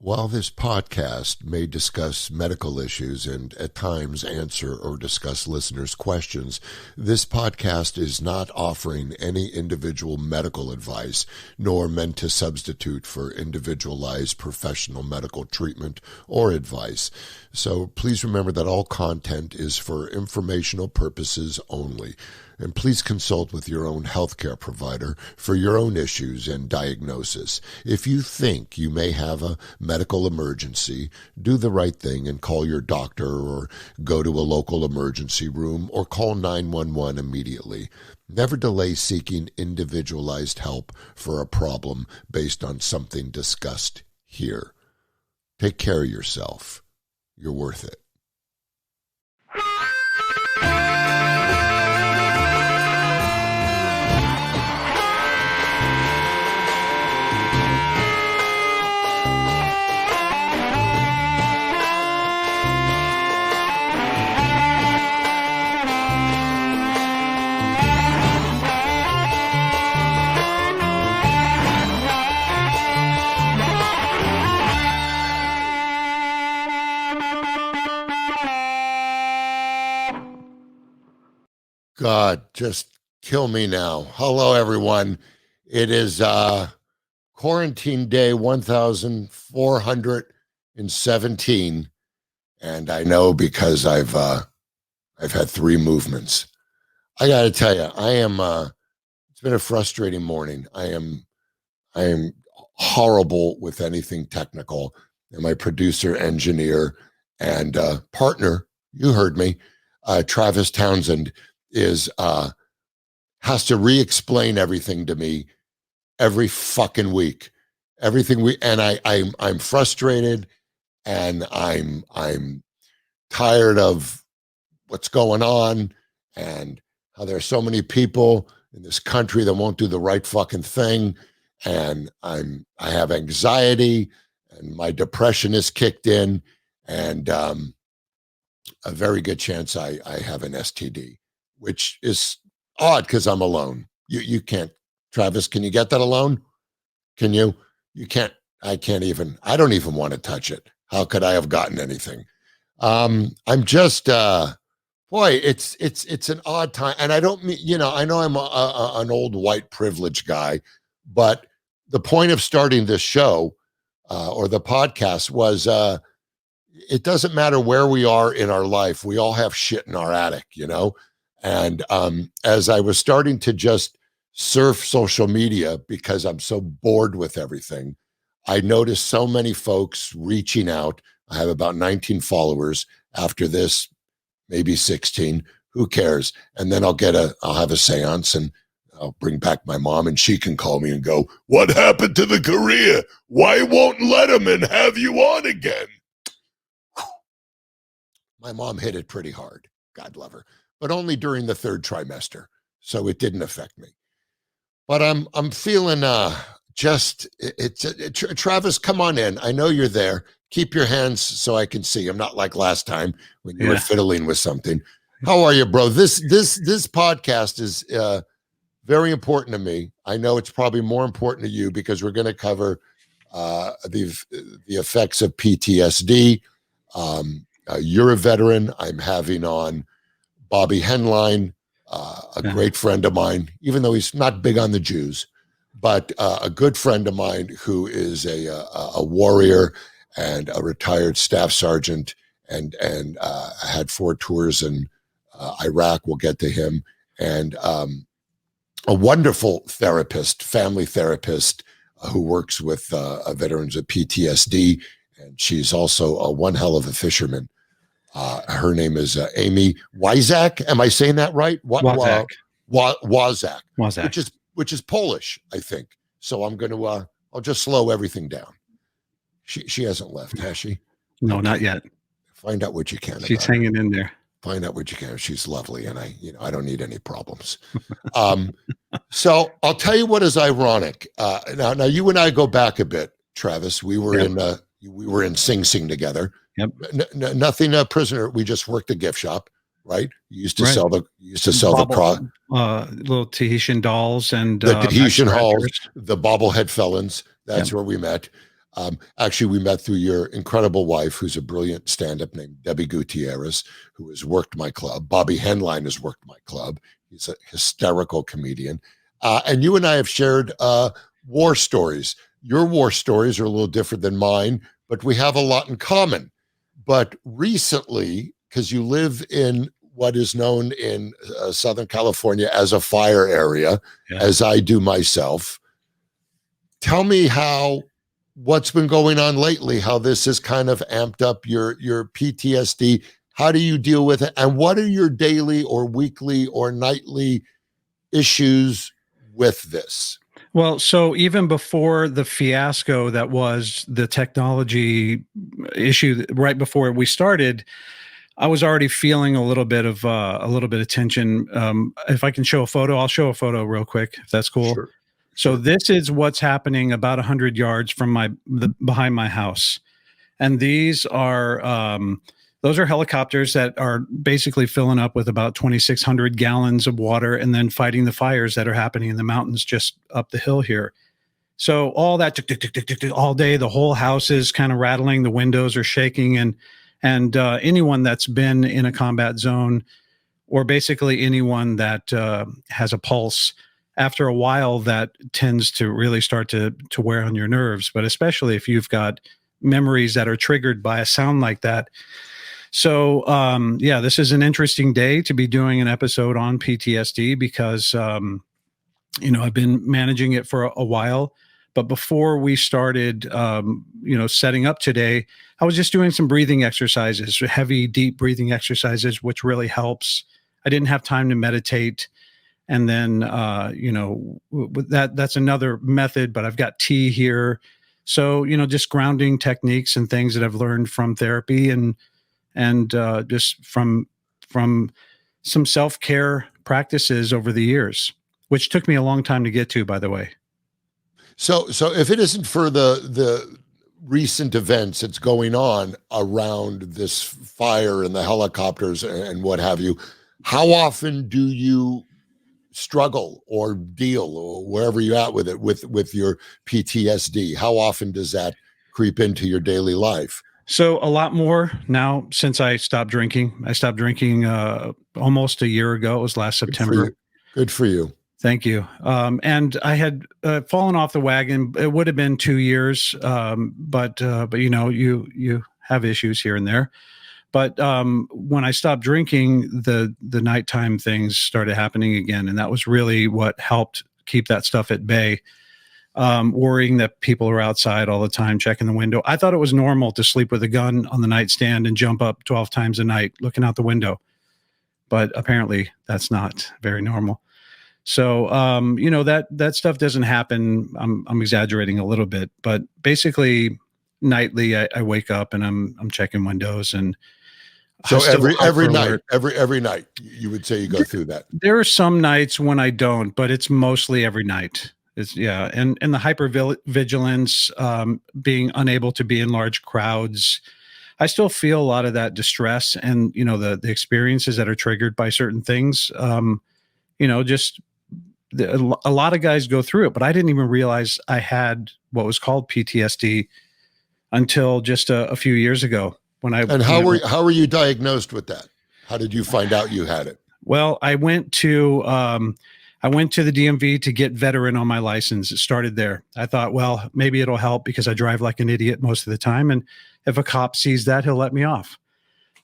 While this podcast may discuss medical issues and at times answer or discuss listeners' questions, this podcast is not offering any individual medical advice, nor meant to substitute for individualized professional medical treatment or advice. So please remember that all content is for informational purposes only. And please consult with your own healthcare provider for your own issues and diagnosis. If you think you may have a medical emergency, do the right thing and call your doctor or go to a local emergency room or call 911 immediately. Never delay seeking individualized help for a problem based on something discussed here. Take care of yourself. You're worth it. God, just kill me now. Hello, everyone. It is quarantine day 1417, and I know because I've had 3 movements. I got to tell you, it's been a frustrating morning. I am horrible with anything technical, and my producer, engineer, and partner, you heard me, Travis Townsend, has to re-explain everything to me every fucking week. I'm frustrated, and I'm tired of what's going on and how there's so many people in this country that won't do the right fucking thing. And I have anxiety, and my depression is kicked in, and a very good chance I have an STD. Which is odd because I'm alone. You can't, Travis, can you get that alone? Can you? You can't, I don't even want to touch it. How could I have gotten anything? I'm just, boy, it's an odd time. And I don't mean, I know I'm an old white privileged guy, but the point of starting this show or the podcast was, it doesn't matter where we are in our life. We all have shit in our attic, And as I was starting to just surf social media because I'm so bored with everything, I noticed so many folks reaching out. I have about 19 followers. After this, maybe 16. Who cares? And then I'll have a seance, and I'll bring back my mom, and she can call me and go, "What happened to the career? Why won't Letterman have you on again?" My mom hit it pretty hard. God love her. But only during the 3rd trimester, so it didn't affect me. But I'm feeling Travis, come on in. I know you're there. Keep your hands so I can see. I'm not like last time when you were fiddling with something. How are you, bro? This podcast is very important to me. I know it's probably more important to you because we're going to cover the effects of PTSD. You're a veteran. I'm having on Bobby Henline, a great friend of mine, even though he's not big on the Jews, but a good friend of mine who is a warrior and a retired staff sergeant and had 4 tours in Iraq. We'll get to him. And a wonderful therapist, family therapist who works with veterans of PTSD. And she's also one hell of a fisherman. Her name is Amy Waszak. Am I saying that right? Waszak. Waszak, which is Polish, I think. So I'm going to I'll just slow everything down. She hasn't left, has she? No, not yet. Find out what you can. She's hanging in there. Find out what you can. She's lovely, and I don't need any problems. So I'll tell you what is ironic. Now you and I go back a bit, Travis. We were in Sing Sing together. Yep. Nothing prisoner. We just worked the gift shop, right? You used to sell the little Tahitian dolls and the Tahitian halls, the bobblehead felons. That's where we met. Actually, we met through your incredible wife, who's a brilliant stand-up named Debbie Gutierrez, who has worked my club. Bobby Henline has worked my club. He's a hysterical comedian. And you and I have shared war stories. Your war stories are a little different than mine, but we have a lot in common. But recently, because you live in what is known in Southern California as a fire area, as I do myself, tell me what's been going on lately, how this has kind of amped up your PTSD. How do you deal with it? And what are your daily or weekly or nightly issues with this? Well, so even before the fiasco that was the technology issue, right before we started, I was already feeling a little bit of tension. If I can show a photo, I'll show a photo real quick, if that's cool. Sure. So this is what's happening about 100 yards from behind my house. And these are, those are helicopters that are basically filling up with about 2,600 gallons of water and then fighting the fires that are happening in the mountains just up the hill here. So all that tick, tick, tick, tick, tick, tick, all day, the whole house is kind of rattling, the windows are shaking, and anyone that's been in a combat zone, or basically anyone that has a pulse, after a while, that tends to really start to wear on your nerves, but especially if you've got memories that are triggered by a sound like that. So, yeah, this is an interesting day to be doing an episode on PTSD because, I've been managing it for a while. But before we started, setting up today, I was just doing some breathing exercises, heavy, deep breathing exercises, which really helps. I didn't have time to meditate. And then, that's another method, but I've got tea here. So, just grounding techniques and things that I've learned from therapy and just from some self-care practices over the years, which took me a long time to get to, by the way. So if it isn't for the recent events that's going on around this fire and the helicopters and what have you, how often do you struggle or deal, or wherever you're at with it, with your PTSD? How often does that creep into your daily life? So a lot more now since I stopped drinking. I stopped drinking almost a year ago. It was last September. Good for you. Thank you. And I had fallen off the wagon. It would have been 2 years, but you have issues here and there. But when I stopped drinking, the nighttime things started happening again, and that was really what helped keep that stuff at bay. Worrying that people are outside all the time, checking the window. I thought it was normal to sleep with a gun on the nightstand and jump up 12 times a night looking out the window, but apparently that's not very normal. So, that stuff doesn't happen. I'm exaggerating a little bit, but basically nightly I wake up and I'm checking windows. And so every night you would say you go through that. There are some nights when I don't, but it's mostly every night. It's and the hypervigilance, being unable to be in large crowds. I still feel a lot of that distress and, the experiences that are triggered by certain things. A lot of guys go through it, but I didn't even realize I had what was called PTSD until just a few years ago when I. And how were you diagnosed with that? How did you find out you had it? Well, I went to the DMV to get veteran on my license. It started there. I thought, well, maybe it'll help because I drive like an idiot most of the time. And if a cop sees that, he'll let me off.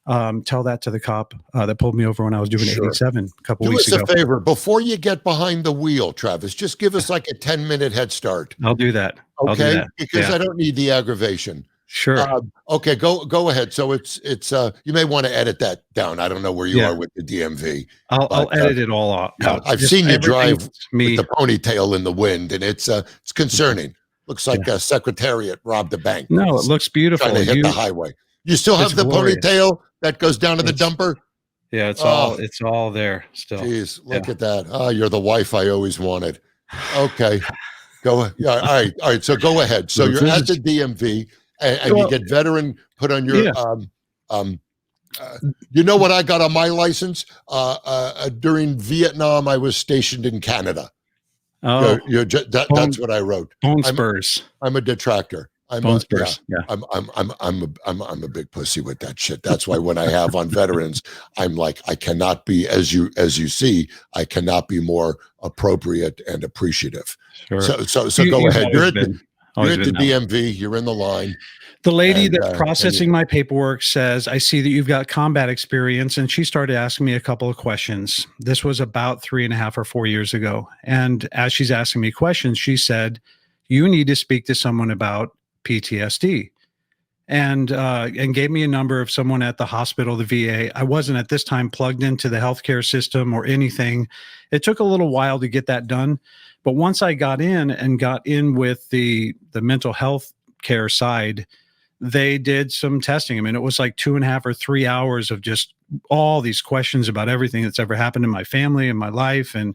Tell that to the cop that pulled me over when I was doing 87 a couple weeks ago. Do us a favor. Before you get behind the wheel, Travis, just give us like a 10-minute head start. I'll do that. Okay? Because I don't need the aggravation. Sure. Okay, go ahead. So it's you may want to edit that down. I don't know where you are with the DMV. I'll edit it all out. I've seen you drive with the ponytail in the wind, and it's concerning. Looks like a secretariat robbed a bank. No, it looks beautiful. Trying to hit the highway. You still have the ponytail that goes down to the dumper? Yeah, it's all there still. Jeez, look at that. Oh, you're the wife I always wanted. Okay. All right. So go ahead. So you're at the DMV and you get veteran put on your you know what I got on my license? During Vietnam, I was stationed in Canada. Oh, that's what I wrote. Bone spurs. I'm a detractor. I'm Phone a, yeah. spurs. Yeah. I'm a big pussy with that shit. That's why when I have on veterans, I'm like, I cannot be, as you see, I cannot be more appropriate and appreciative. Sure. So go You've ahead. always You're at the been that way. DMV. You're in the line. The lady And, that's processing my paperwork says, I see that you've got combat experience. And she started asking me a couple of questions. This was about 3.5 or 4 years ago. And as she's asking me questions, she said, you need to speak to someone about PTSD. And gave me a number of someone at the hospital, the VA. I wasn't at this time plugged into the healthcare system or anything. It took a little while to get that done. But once I got in with the mental health care side, they did some testing. I mean, it was like 2.5 or 3 hours of just all these questions about everything that's ever happened in my family and my life and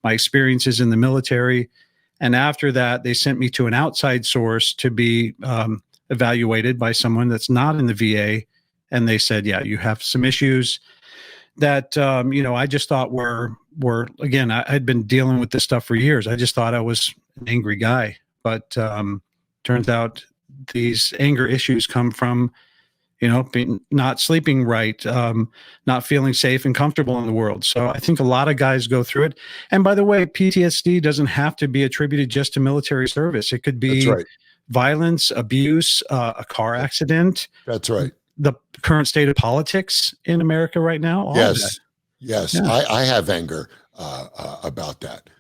my experiences in the military. And after that, they sent me to an outside source to be evaluated by someone that's not in the VA. And they said, yeah, you have some issues that, I just thought were again, I'd been dealing with this stuff for years. I just thought I was an angry guy, but turns out these anger issues come from, being not sleeping right, not feeling safe and comfortable in the world. So I think a lot of guys go through it. And by the way, PTSD doesn't have to be attributed just to military service. It could be violence, abuse, a car accident. That's right. The current state of politics in America right now. Yes. Yeah. I have anger about that.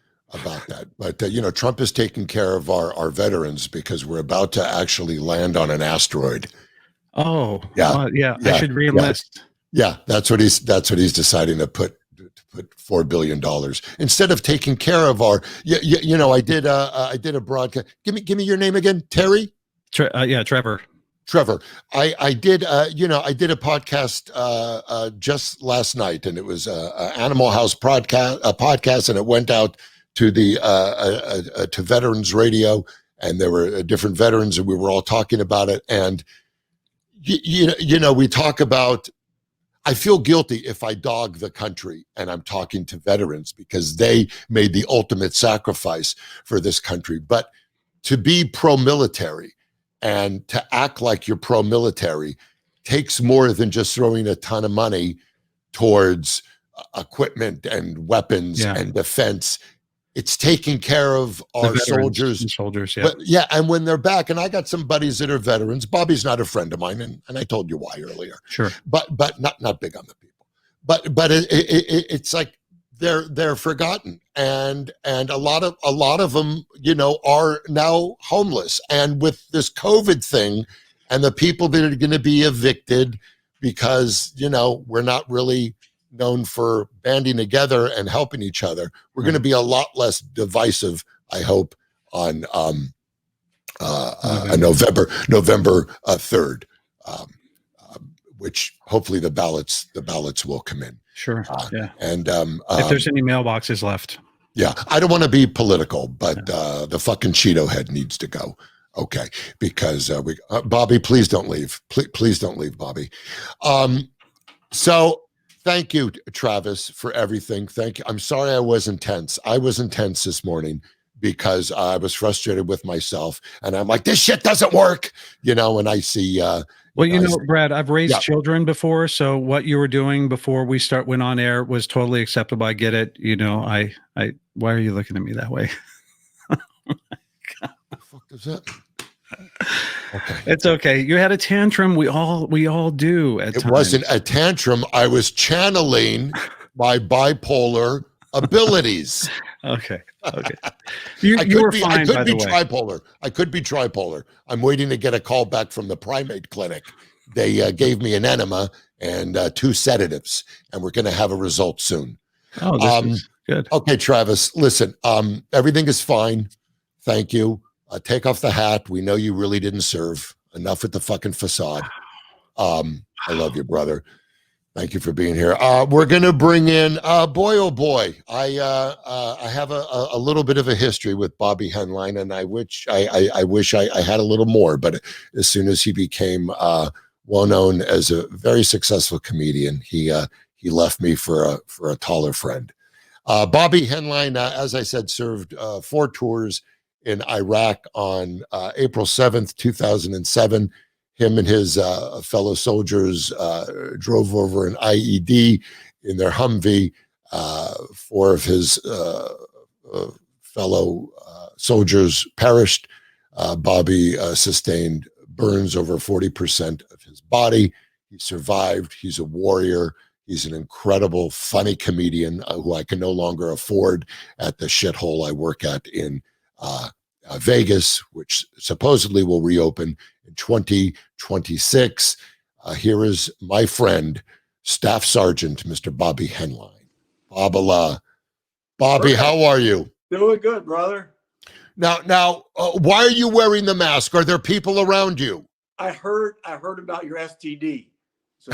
But Trump is taking care of our veterans because we're about to actually land on an asteroid. Oh, yeah. I should re-enlist. Yeah, that's what he's deciding to put $4 billion instead of taking care of our. I did a broadcast. Give me your name again, Terry. Trevor. Trevor, I did a podcast just last night, and it was a Animal House podcast, and it went out to the to Veterans Radio, and there were different veterans, and we were all talking about it. And we talk about. I feel guilty if I dog the country, and I'm talking to veterans because they made the ultimate sacrifice for this country. But to be pro-military and to act like you're pro-military takes more than just throwing a ton of money towards equipment and weapons and defense. It's taking care of our soldiers. Soldiers, and when they're back, and I got some buddies that are veterans. Bobby's not a friend of mine, and I told you why earlier. Sure, but not big on the people. But it's like they're forgotten, and a lot of them, are now homeless. And with this COVID thing, and the people that are going to be evicted because we're not really known for banding together and helping each other. We're going to be a lot less divisive, I hope, on November 3rd, which hopefully the ballots will come in. Sure. And if there's any mailboxes left. Yeah, I don't want to be political, but the fucking Cheeto head needs to go. Okay, because Bobby, please don't leave. Please don't leave, Bobby. So. Thank you, Travis, for everything. Thank you. I'm sorry I was intense. I was intense this morning because I was frustrated with myself. And I'm like, this shit doesn't work, and I see. Brad, I've raised children before. So what you were doing before we went on air was totally acceptable. I get it. Why are you looking at me that way? What the fuck does that mean? Okay. It's okay. You had a tantrum. We all do at times. It wasn't a tantrum. I was channeling my bipolar abilities. Okay. You were fine. I could be tripolar. I could be tripolar. I'm waiting to get a call back from the primate clinic. They gave me an enema and 2 sedatives, and we're going to have a result soon. Oh, this is good. Okay, Travis, listen, everything is fine. Thank you. Take off the hat. We know you really didn't serve. Enough with the fucking facade. I love you, brother. Thank you for being here. We're going to bring in, boy, oh boy. I have a little bit of a history with Bobby Henline, and I wish I had a little more, but as soon as he became well known as a very successful comedian, he left me for a taller friend. Bobby Henline, as I said, served 4 tours in Iraq on April 7th, 2007. Him and his fellow soldiers drove over an IED in their Humvee. Four of his fellow soldiers perished. Bobby sustained burns over 40% of his body. He survived. He's a warrior. He's an incredible, funny comedian who I can no longer afford at the shithole I work at in Vegas, which supposedly will reopen in 2026. Here is my friend, Staff Sergeant, Mr. Bobby Henline. Bobby, how are you? Doing good, brother. Now, why are you wearing the mask? Are there people around you? I heard about your STD. So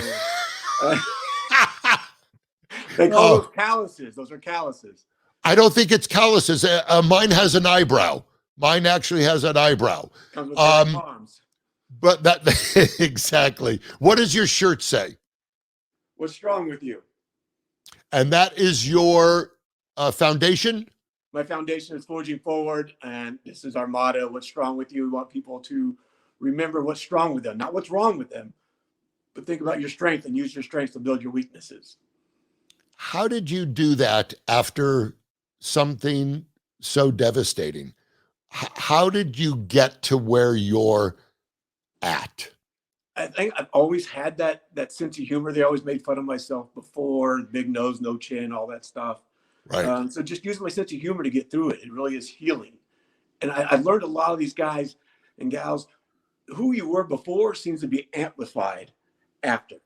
they call those calluses. Those are calluses. I don't think it's calluses. Mine has an eyebrow. Mine actually has an eyebrow. Comes with arms. But that exactly. What does your shirt say? What's wrong with you? And that is your foundation? My foundation is Forging Forward, and this is our motto. What's wrong with you? We want people to remember what's wrong with them, not what's wrong with them, but think about your strength and use your strengths to build your weaknesses. How did you do that after something so devastating? How did you get to where you're at? I think I've always had that sense of humor. They always made fun of myself before, big nose, no chin, all that stuff. Right. So just using my sense of humor to get through it, it really is healing. And I've learned a lot of these guys and gals, who you were before seems to be amplified after.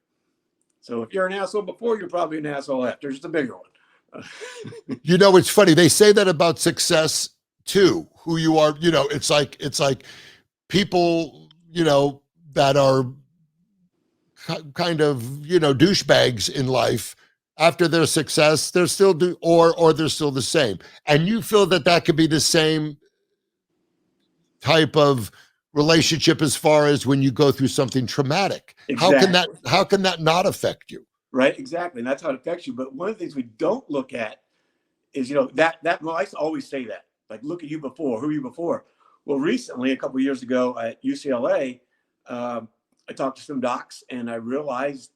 So if you're an asshole before, you're probably an asshole after. Just a bigger one. You know, it's funny. They say that about success too. Who you are, you know, it's like people, you know, that are kind of, you know, douchebags in life. After their success, they're still or they're still the same. And you feel that could be the same type of relationship as far as when you go through something traumatic. Exactly. How can that not affect you? Right, exactly. And that's how it affects you. But one of the things we don't look at is, you know, that well, I used to always say that, like, look at you before, who are you before? Well, recently, a couple of years ago at UCLA, I talked to some docs and I realized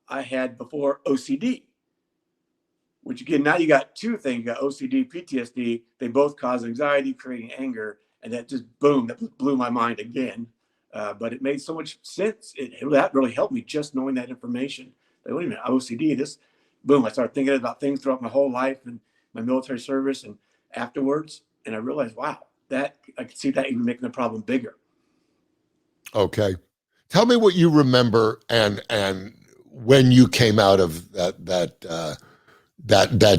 I had before OCD. Which again, now you got two things. You got OCD, PTSD. They both cause anxiety, creating anger. And that just, boom, that blew my mind again. But it made so much sense. That really helped me, just knowing that information. Like, wait a minute, OCD, this, boom. I started thinking about things throughout my whole life and my military service and afterwards. And I realized, wow, that I could see that even making the problem bigger. Okay. Tell me what you remember and when you came out of that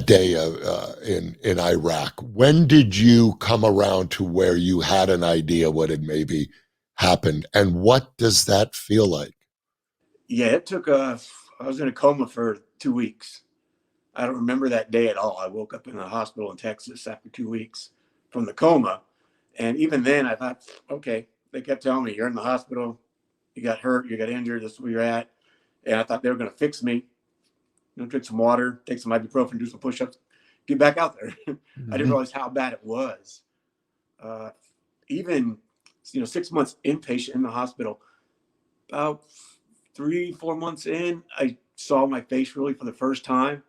day in Iraq. When did you come around to where you had an idea what had maybe happened, and what does that feel like? Yeah, it took I was in a coma for 2 weeks. I don't remember that day at all. I woke up in the hospital in Texas after 2 weeks from the coma, and even then I thought, okay, they kept telling me, you're in the hospital, you got hurt, you got injured, this is where you're at, and I thought they were going to fix me. You know, drink some water, take some ibuprofen, do some push-ups, get back out there. I didn't realize how bad it was. Even, 6 months inpatient in the hospital, about 3-4 months in, I saw my face really for the first time.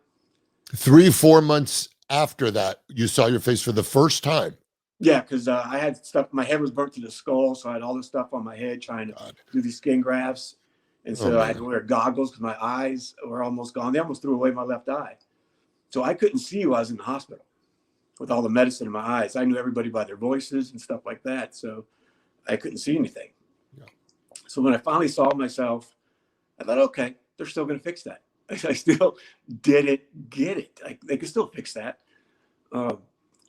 3-4 months after that, you saw your face for the first time? Yeah, because I had stuff, my head was burnt to the skull, so I had all this stuff on my head trying to do these skin grafts. And so I had to wear goggles because my eyes were almost gone. They almost threw away my left eye. So I couldn't see while I was in the hospital with all the medicine in my eyes. I knew everybody by their voices and stuff like that. So I couldn't see anything. Yeah. So when I finally saw myself, I thought, okay, they're still going to fix that. I still didn't get it. They could still fix that.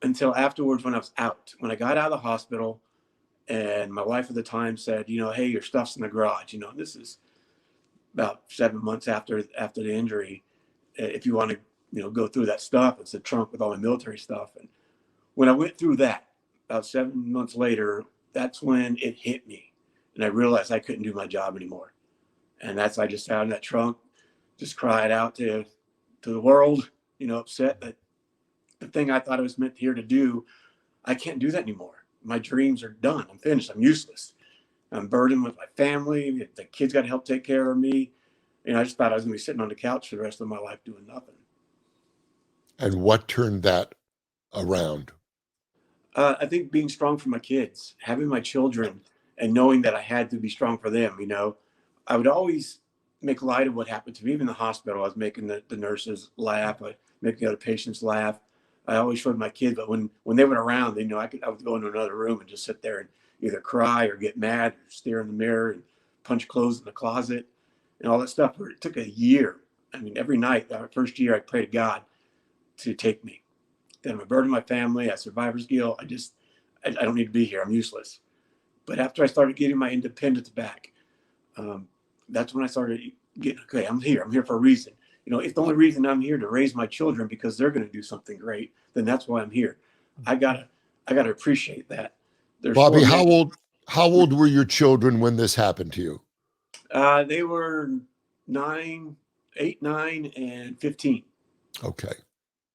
Until afterwards when I was out. When I got out of the hospital and my wife at the time said, hey, your stuff's in the garage. This is about 7 months after the injury. If you want to, go through that stuff, it's a trunk with all my military stuff. And when I went through that, about 7 months later, that's when it hit me. And I realized I couldn't do my job anymore. And I just sat in that trunk, just cried out to the world, upset that the thing I thought I was meant here to do, I can't do that anymore. my dreams are done. I'm finished. I'm useless. I'm burdened with my family. The kids got to help take care of me. And I just thought I was going to be sitting on the couch for the rest of my life doing nothing. And what turned that around? I think being strong for my kids, having my children, and knowing that I had to be strong for them. You know, I would always make light of what happened to me. Even in the hospital, I was making the nurses laugh. I make the other patients laugh. I always showed my kids, but when they were around, they know I would go into another room and just sit there and either cry or get mad or stare in the mirror and punch clothes in the closet and all that stuff. It took a year. I mean, every night, our first year, I prayed to God to take me. Then I'm a burden to my family. I have survivor's guilt. I don't need to be here. I'm useless. But after I started getting my independence back, that's when I started getting, okay, I'm here. I'm here for a reason. You know, if the only reason I'm here to raise my children because they're going to do something great, then that's why I'm here. I gotta appreciate that. There's Bobby, how old were your children when this happened to you? They were 8, 9, and 15. Okay.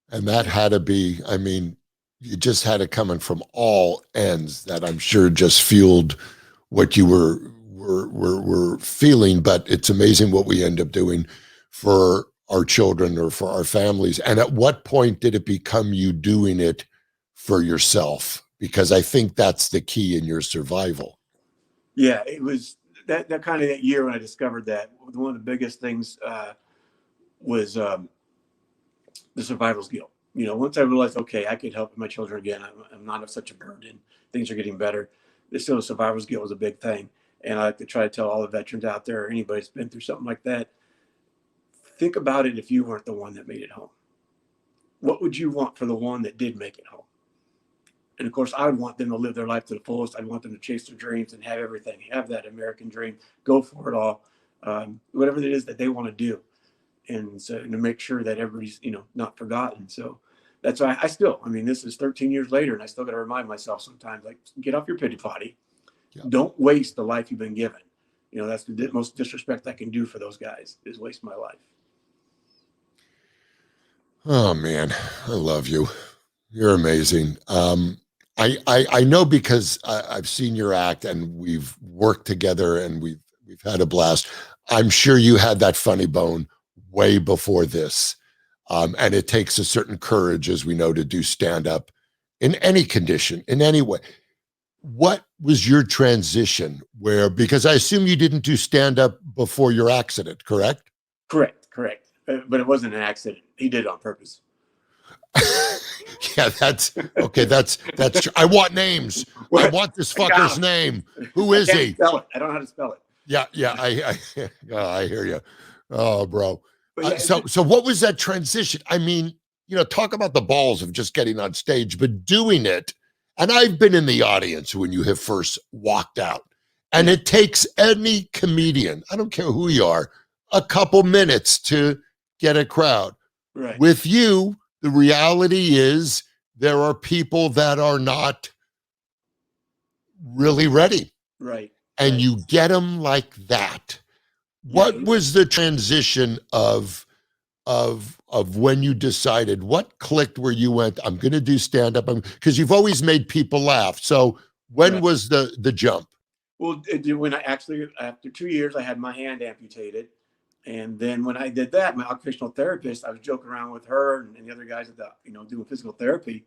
And that had to be, I mean, you just had it coming from all ends that I'm sure just fueled what you were feeling. But it's amazing what we end up doing for our children or for our families. And at what point did it become you doing it for yourself? Because I think that's the key in your survival. Yeah, it was that kind of that year when I discovered that one of the biggest things was the survival's guilt. You know, once I realized, okay, I could help my children again. I'm not of such a burden. Things are getting better. Still, the survivor's guilt was a big thing. And I like to try to tell all the veterans out there, or anybody that's been through something like that, think about it if you weren't the one that made it home. What would you want for the one that did make it home? And of course, I would want them to live their life to the fullest. I'd want them to chase their dreams and have everything, have that American dream, go for it all, whatever it is that they want to do. And so to make sure that everybody's, you know, not forgotten. So that's why I mean, this is 13 years later, and I still got to remind myself sometimes, like, get off your pity potty. Yeah. Don't waste the life you've been given. You know, that's the most disrespect I can do for those guys, is waste my life. Oh man, I love you. You're amazing. I know because I've seen your act and we've worked together and we've had a blast. I'm sure you had that funny bone way before this. And it takes a certain courage, as we know, to do stand up in any condition, in any way. What was your transition because I assume you didn't do stand up before your accident, correct? Correct. But it wasn't an accident. He did it on purpose. Yeah, that's okay. That's true. I want names. I want this fucker's name. Who is he? Spell it. I don't know how to spell it. Yeah. I hear you. Oh, bro. So what was that transition? I mean, you know, talk about the balls of just getting on stage, but doing it. And I've been in the audience when you have first walked out, and it takes any comedian, I don't care who you are, a couple minutes to get a crowd. Right. With you, the reality is there are people that are not really ready. Right. And you get them like that. What was the transition of when you decided, what clicked where you went, I'm going to do stand up? Because you've always made people laugh. So when was the jump? Well, when I actually, after 2 years, I had my hand amputated. And then when I did that, my occupational therapist, I was joking around with her and the other guys at the, you know, doing physical therapy.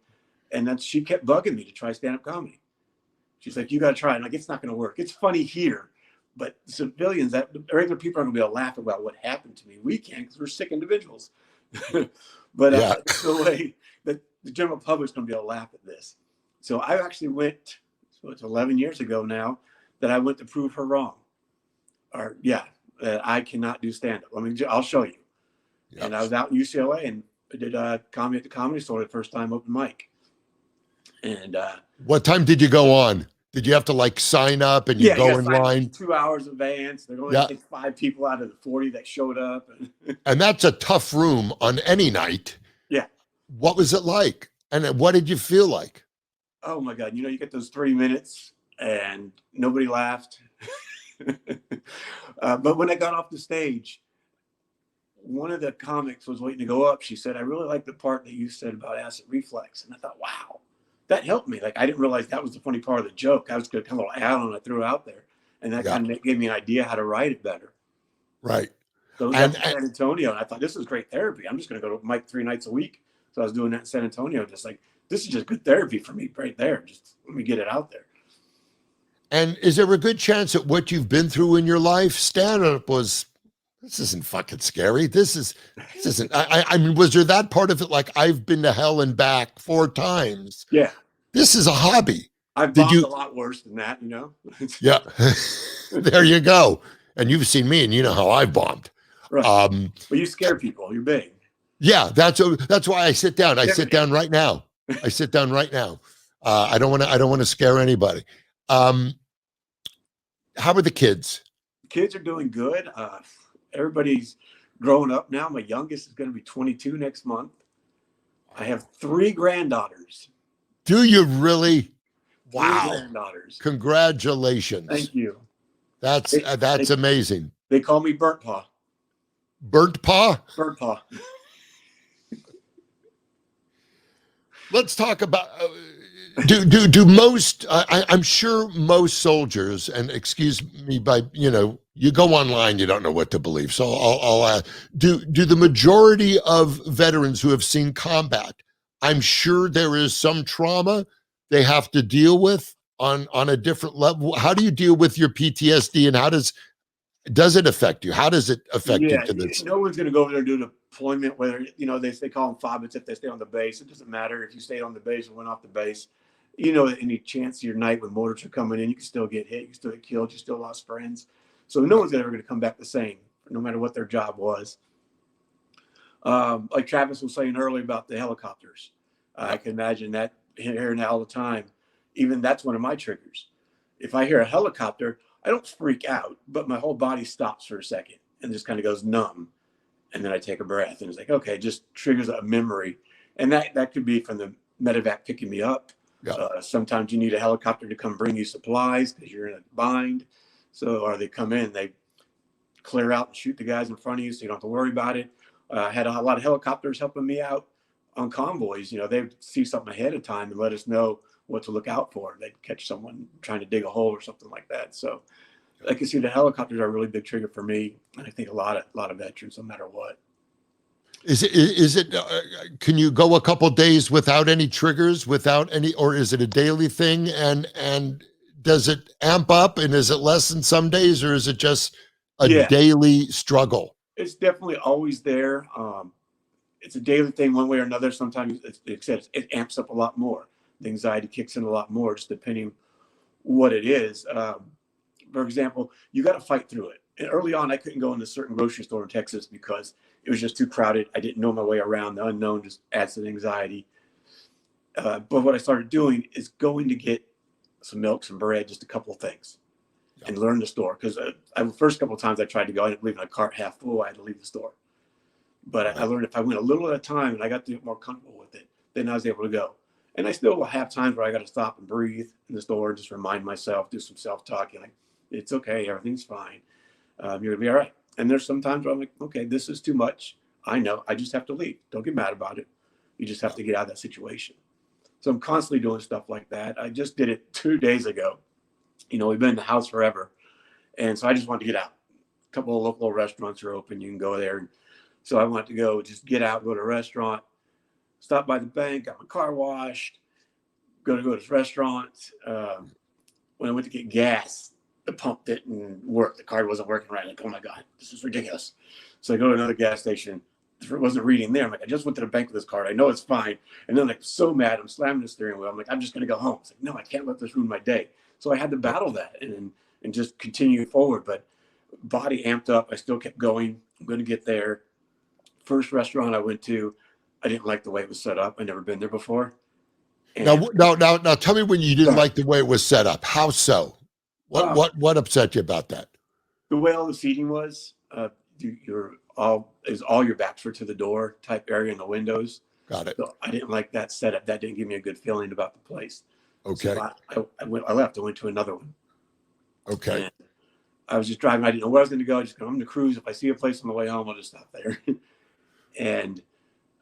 And then she kept bugging me to try stand-up comedy. She's like, you got to try it. I'm like, it's not going to work. It's funny here. But civilians, that regular people aren't going to be able to laugh about what happened to me. We can't, because we're sick individuals. But the way that the general public's going to be able to laugh at this. So I actually went, so it's 11 years ago now, that I went to prove her wrong. That I cannot do stand-up. I'll show you. Yes. And I was out in UCLA and I did comedy at the Comedy Store the first time, open mic. And what time did you go on? Did you have to like sign up and you go in line? 2 hours in advance. They're going to take 5 people out of the 40 that showed up. And that's a tough room on any night. Yeah. What was it like? And what did you feel like? Oh my God. You know, you get those 3 minutes and nobody laughed. But when I got off the stage, one of the comics was waiting to go up. She said, I really like the part that you said about acid reflux. And I thought, wow, that helped me. Like, I didn't realize that was the funny part of the joke. I was going to kind of add on, I threw out there, and that kind of gave me an idea how to write it better. Right. So we got to San Antonio, and I thought, this is great therapy. I'm just going to go to Mike 3 nights a week. So I was doing that in San Antonio, just like, this is just good therapy for me right there. Just let me get it out there. And is there a good chance that what you've been through in your life, stand-up was, this isn't fucking scary. This isn't, I mean, was there that part of it? Like, I've been to hell and back 4 times. Yeah. This is a hobby. I've bombed a lot worse than that, you know? Yeah. There you go. And you've seen me and you know how I've bombed. Right. But you scare people. You're big. Yeah. That's why I sit down. I sit down right now. I sit down right now. I don't want to scare anybody. How are the kids? Kids are doing good. Everybody's growing up now. My youngest is going to be 22 next month. I have 3 granddaughters. Do you really? 3 Wow. granddaughters. Congratulations. Thank you. That's amazing. They call me Burnt Paw. Burnt Paw? Burnt Paw. Let's talk about do most I'm sure most soldiers, and excuse me by, you know, you go online, you don't know what to believe. So I'll do the majority of veterans who have seen combat, I'm sure there is some trauma they have to deal with on a different level. How do you deal with your PTSD, and how does it affect you? How does it affect you to this? No one's going to go over there and do an deployment, whether, you know, they call them FOBs if they stay on the base. It doesn't matter if you stayed on the base or went off the base. You know, any chance of your night when mortars are coming in, you can still get hit, you can still get killed, you still lost friends. So no one's ever going to come back the same, no matter what their job was. Like Travis was saying earlier about the helicopters. I can imagine that hearing that all the time. Even that's one of my triggers. If I hear a helicopter, I don't freak out, but my whole body stops for a second and just kind of goes numb. And then I take a breath and it's like, okay, it just triggers a memory. And that could be from the medevac picking me up. Yeah. Sometimes you need a helicopter to come bring you supplies because you're in a bind. So, or they come in, they clear out and shoot the guys in front of you so you don't have to worry about it. I had a lot of helicopters helping me out on convoys. You know, they would see something ahead of time and let us know what to look out for. They'd catch someone trying to dig a hole or something like that. So I can see the helicopters are a really big trigger for me. And I think a lot of veterans, no matter what. Is it can you go a couple days without any triggers, without any, or is it a daily thing? And does it amp up, and is it less than some days, or is it just a daily struggle? It's definitely always there. It's a daily thing one way or another. Sometimes it amps up a lot more. The anxiety kicks in a lot more, just depending what it is. For example, you got to fight through it. And early on, I couldn't go into a certain grocery store in Texas because it was just too crowded. I didn't know my way around. The unknown just adds to the anxiety. But what I started doing is going to get some milk, some bread, just a couple of things, and learn the store. Because the first couple of times I tried to go, I didn't leave my cart half full. I had to leave the store. But I learned if I went a little at a time and I got to get more comfortable with it, then I was able to go. And I still will have times where I got to stop and breathe in the store, just remind myself, do some self-talking, like, it's okay, everything's fine. You're gonna be all right. And there's some times where I'm like, okay, this is too much. I know, I just have to leave. Don't get mad about it. You just have to get out of that situation. So I'm constantly doing stuff like that. I just did it 2 days ago. You know, we've been in the house forever. And so I just wanted to get out. A couple of local restaurants are open. You can go there. So I wanted to go, just get out, go to a restaurant, stop by the bank, got my car washed, go to this restaurant. When I went to get gas, the pump didn't work. The card wasn't working right. Like, oh my God, this is ridiculous. So I go to another gas station. It wasn't reading there. I'm like, I just went to the bank with this card. I know it's fine. And then, like, so mad, I'm slamming the steering wheel. I'm like, I'm just going to go home. It's like, no, I can't let this ruin my day. So I had to battle that and just continue forward. But body amped up. I still kept going. I'm going to get there. First restaurant I went to, I didn't like the way it was set up. I'd never been there before. And now, tell me when you didn't like the way it was set up. How so? What upset you about that? The way all the seating was, all your backs were to the door type area in the windows. Got it. So I didn't like that setup. That didn't give me a good feeling about the place. Okay. So I left. I went to another one. Okay. And I was just driving. I didn't know where I was going to go. I just go, I'm going to cruise. If I see a place on the way home, I'll just stop there. And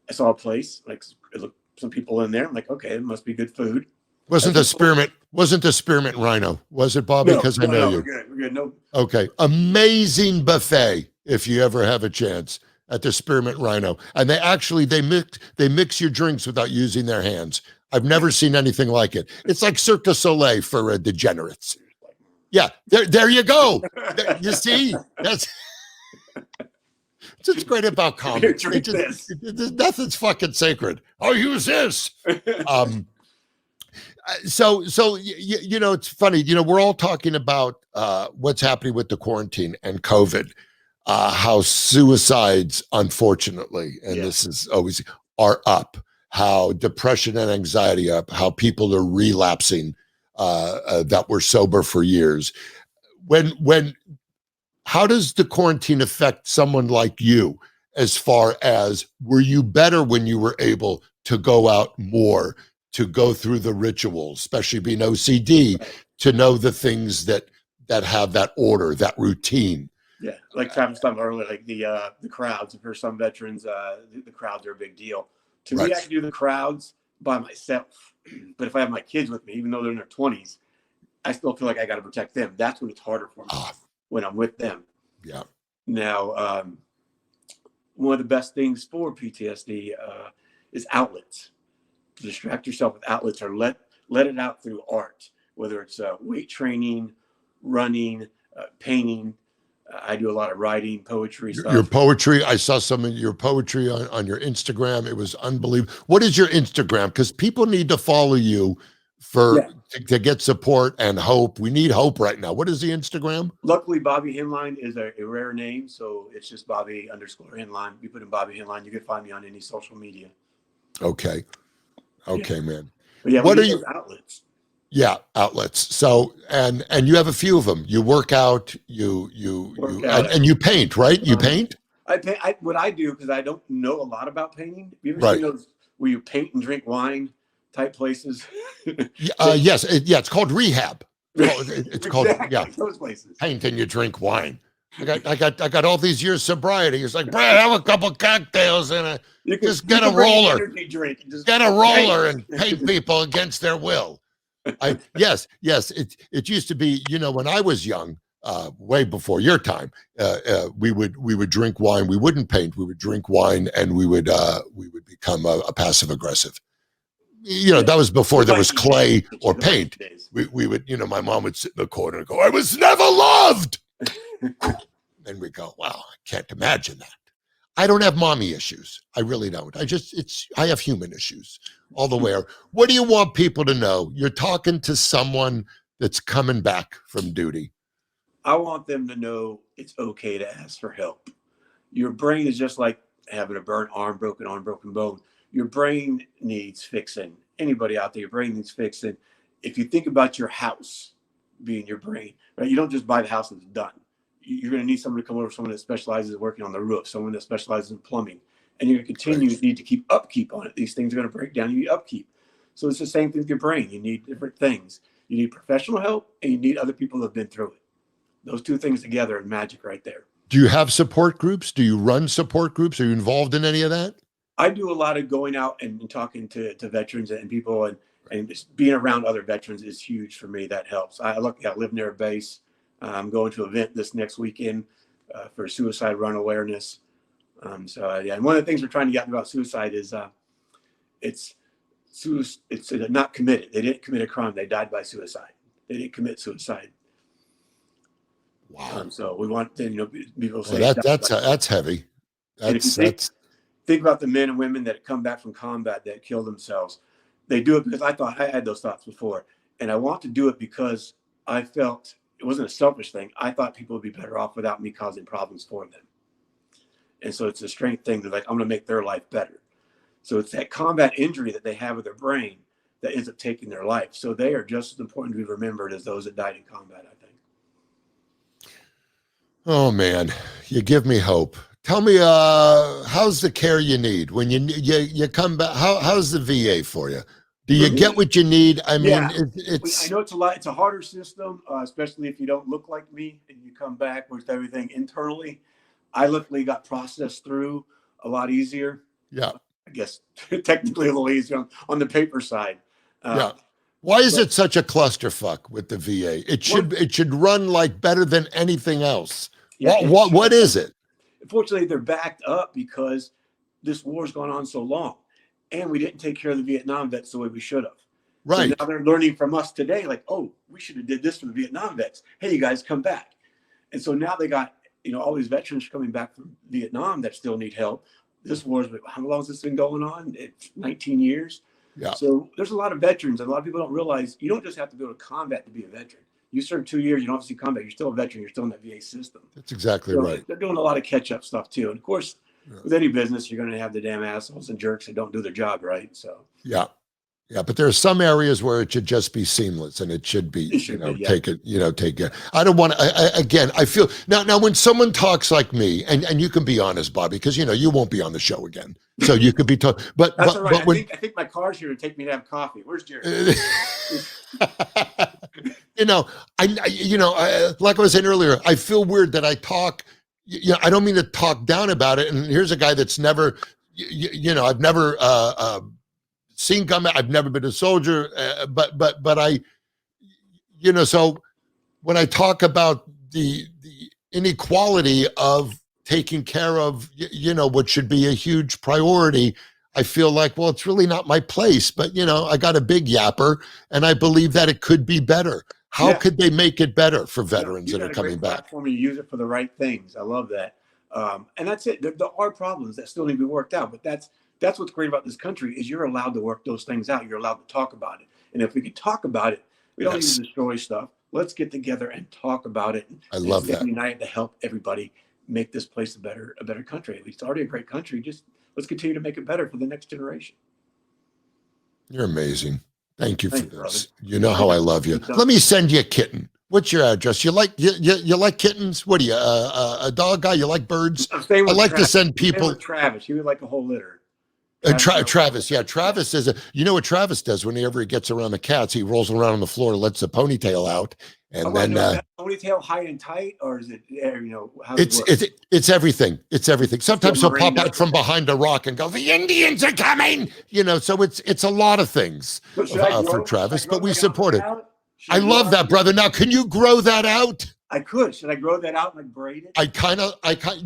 I saw a place, like, it looked, some people in there. I'm like, okay, it must be good food. Wasn't the spearmint rhino, was it, Bobby? Because I know you. We're good. We're good. No. Okay. Amazing buffet if you ever have a chance at the spearmint rhino. And they mix your drinks without using their hands. I've never seen anything like it. It's like Cirque du Soleil for degenerates. Yeah, there you go. You see, that's great about comedy. Nothing's fucking sacred. I'll use this. So you know, it's funny. You know, we're all talking about what's happening with the quarantine and COVID, how suicides, unfortunately, and this is always are up. How depression and anxiety up. How people are relapsing that were sober for years. How does the quarantine affect someone like you? As far as, were you better when you were able to go out more, to go through the rituals, especially being OCD, to know the things that have that order, that routine? Yeah, like Travis talked earlier, like the crowds. For some veterans, the crowds are a big deal. To me, I can do the crowds by myself, but if I have my kids with me, even though they're in their 20s, I still feel like I got to protect them. That's when it's harder for me when I'm with them. Yeah. Now, one of the best things for PTSD is outlets. To distract yourself with outlets, or let it out through art, whether it's weight training, running, painting. I do a lot of writing, poetry stuff. Your poetry, I saw some of your poetry on your Instagram. It was unbelievable. What is your Instagram? Because people need to follow you to get support and hope. We need hope right now. What is the Instagram? Luckily, Bobby Henline is a rare name, so it's just Bobby_Henline. You put in Bobby Henline, you can find me on any social media. Okay, man. But yeah, what are your outlets? Yeah, outlets. So and you have a few of them. You work out, you and you paint, right? You paint? I paint. What I do, because I don't know a lot about painting. Have you ever seen those where you paint and drink wine type places? Yes, it's called rehab. It's called those places. Paint and you drink wine. I got all these years sobriety. It's like, Brad, have a couple cocktails and just get a roller. Get a roller and paint people against their will. Yes. It used to be, you know, when I was young, way before your time, we would drink wine. We wouldn't paint. We would drink wine, and we would become a passive aggressive. You know, that was before there was clay or paint. We would, you know, my mom would sit in the corner and go, "I was never loved." And we go, "Wow, I can't imagine that." I don't have mommy issues. I really don't. I have human issues all the way. What do you want people to know? You're talking to someone that's coming back from duty. I want them to know it's okay to ask for help. Your brain is just like having a burnt arm, broken bone. Your brain needs fixing. Anybody out there, your brain needs fixing. If you think about your house being your brain, right? You don't just buy the house and it's done. You're going to need someone to come over, someone that specializes in working on the roof, someone that specializes in plumbing, and you're going to continue to need to keep upkeep on it. These things are going to break down. You need upkeep. So it's the same thing with your brain. You need different things. You need professional help, and you need other people that have been through it. Those two things together are magic right there. Do you have support groups? Do you run support groups? Are you involved in any of that? I do a lot of going out and talking to veterans and people, and just being around other veterans is huge for me. That helps. I live near a base. I'm going to an event this next weekend for suicide run awareness. And one of the things we're trying to get about suicide is it's not committed. They didn't commit a crime. They died by suicide. They didn't commit suicide. Wow. So we want people say that's heavy. Think about the men and women that come back from combat that kill themselves. They do it because I thought I had those thoughts before, and I want to do it because I felt it wasn't a selfish thing. I thought people would be better off without me causing problems for them. And so it's a strength thing that, like, I'm going to make their life better. So it's that combat injury that they have with their brain that ends up taking their life. So they are just as important to be remembered as those that died in combat, I think. Oh man, you give me hope. Tell me, how's the care you need when you come back? How's the VA for you? Do you get what you need? I mean, yeah. it's. I know it's a lot. It's a harder system, especially if you don't look like me and you come back with everything internally. I luckily got processed through a lot easier. Yeah. I guess technically a little easier on the paper side. Why is it such a clusterfuck with the VA? It should run like better than anything else. Yeah, What is it? Unfortunately, they're backed up because this war's gone on so long, and we didn't take care of the Vietnam vets the way we should have. Right. So now they're learning from us today, like, oh, we should have did this for the Vietnam vets. Hey, you guys, come back. And so now they got, all these veterans coming back from Vietnam that still need help. This war's, how long has this been going on? It's 19 years. Yeah. So there's a lot of veterans, and a lot of people don't realize you don't just have to go to combat to be a veteran. You serve 2 years, you don't have to see combat. You're still a veteran. You're still in that VA system. That's exactly right. They're doing a lot of catch-up stuff too. And of course, with any business, you're going to have the damn assholes and jerks that don't do their job right. So yeah. But there are some areas where it should just be seamless, and it should be, take it. I don't want to, again, I feel now when someone talks like me, and you can be honest, Bobby, because you won't be on the show again. So you could be talking, but, that's but, all right. but I think my car's here to take me to have coffee. Where's Jerry? Like I was saying earlier, I feel weird that I talk, I don't mean to talk down about it. And here's a guy that's never, I've never, seen combat. I've never been a soldier, but I, so when I talk about the inequality of taking care of, what should be a huge priority, I feel like, well, it's really not my place, but I got a big yapper and I believe that it could be better. How could they make it better for veterans that are coming back? Platform, you use it for the right things. I love that. And that's it. There are problems that still need to be worked out, but that's what's great about this country is you're allowed to work those things out. You're allowed to talk about it. And if we can talk about it, we don't need to destroy stuff. Let's get together and talk about it. I love that. Unite to help everybody make this place a better country. It's already a great country. Just let's continue to make it better for the next generation. You're amazing. Thank you for this. Brother. You know how I love you. Let me send you a kitten. What's your address? You like kittens? What are you, a dog guy? You like birds? I like to send people. Travis, he would like a whole litter. Travis, yeah. Travis is what Travis does whenever he gets around the cats, he rolls around on the floor, lets the ponytail out, and then ponytail high and tight, or is it it's everything. It's everything. Sometimes he'll pop out from behind a rock and go, "The Indians are coming!" So it's a lot of things for Travis, but we support it. I love that, brother. Now, can you grow that out? I could. Should I grow that out and like braid it? I kind of,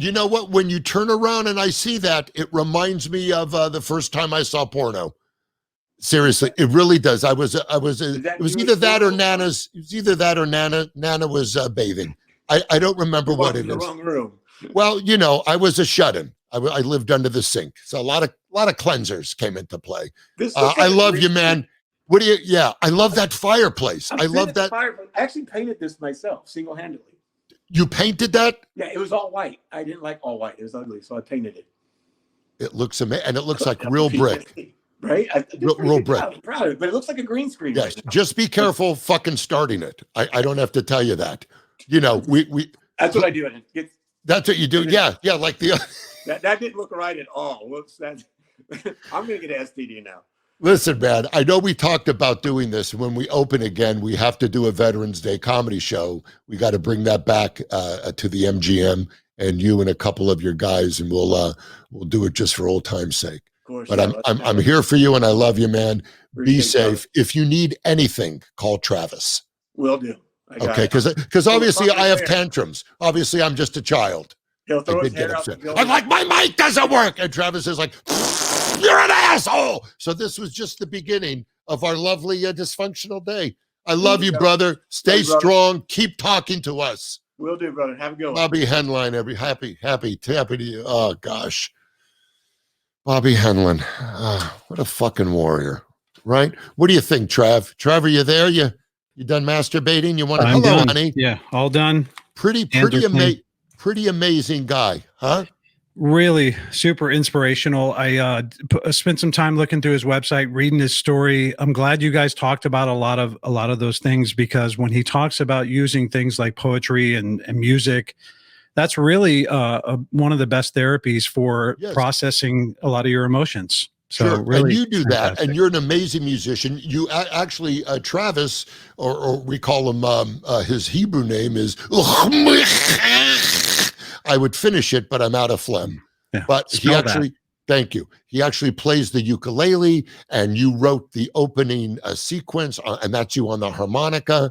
you know what? When you turn around and I see that, it reminds me of the first time I saw porno. Seriously, it really does. It was either that or Nana's. It was either that or Nana was bathing. I don't remember what it is. Wrong room. Well, I was a shut-in. I lived under the sink, so a lot of cleansers came into play. I love you, man. What do you? Yeah, I love that fireplace. I love that. I actually painted this myself, single-handedly. You painted that? Yeah, it was all white. I didn't like all white. It was ugly, so I painted it. It looks amazing, and it looks like real brick. Right? Real brick. I'm proud of it, but it looks like a green screen. Yes, right now. Just be careful fucking starting it. I don't have to tell you that. We. That's what I do. That's what you do. Yeah, like the. That didn't look right at all. Whoops. I'm gonna get an STD now. Listen, man, I know we talked about doing this. When we open again, we have to do a Veterans Day comedy show. We got to bring that back to the MGM, and you and a couple of your guys, and we'll do it just for old time's sake. Of course, but I'm here for you, and I love you, man. Be safe. If you need anything, call Travis. Will do. Okay, because obviously I have tantrums. Obviously, I'm just a child. He'll throw his hair out. I'm like, my mic doesn't work, and Travis is like, "You're an asshole." So this was just the beginning of our lovely dysfunctional day. I love you, brother. Stay strong. Keep talking to us. Will do, brother. Have a good one. Bobby Henline, happy to you. Oh gosh, Bobby Henline, what a fucking warrior, right? What do you think, Trav? Trav, are you there? You done masturbating? You want to? Hello, done. Honey. Yeah, all done. Pretty amazing guy, huh? Really super inspirational. I spent some time looking through his website, reading his story. I'm glad you guys talked about a lot of those things, because when he talks about using things like poetry and music, that's really one of the best therapies for processing a lot of your emotions. So sure. really, and you do that, and you're an amazing musician. You actually, Travis, or we call him, his Hebrew name is. I would finish it, but I'm out of phlegm. Yeah. But he actually, Thank you. He actually plays the ukulele, and you wrote the opening sequence, and that's you on the harmonica.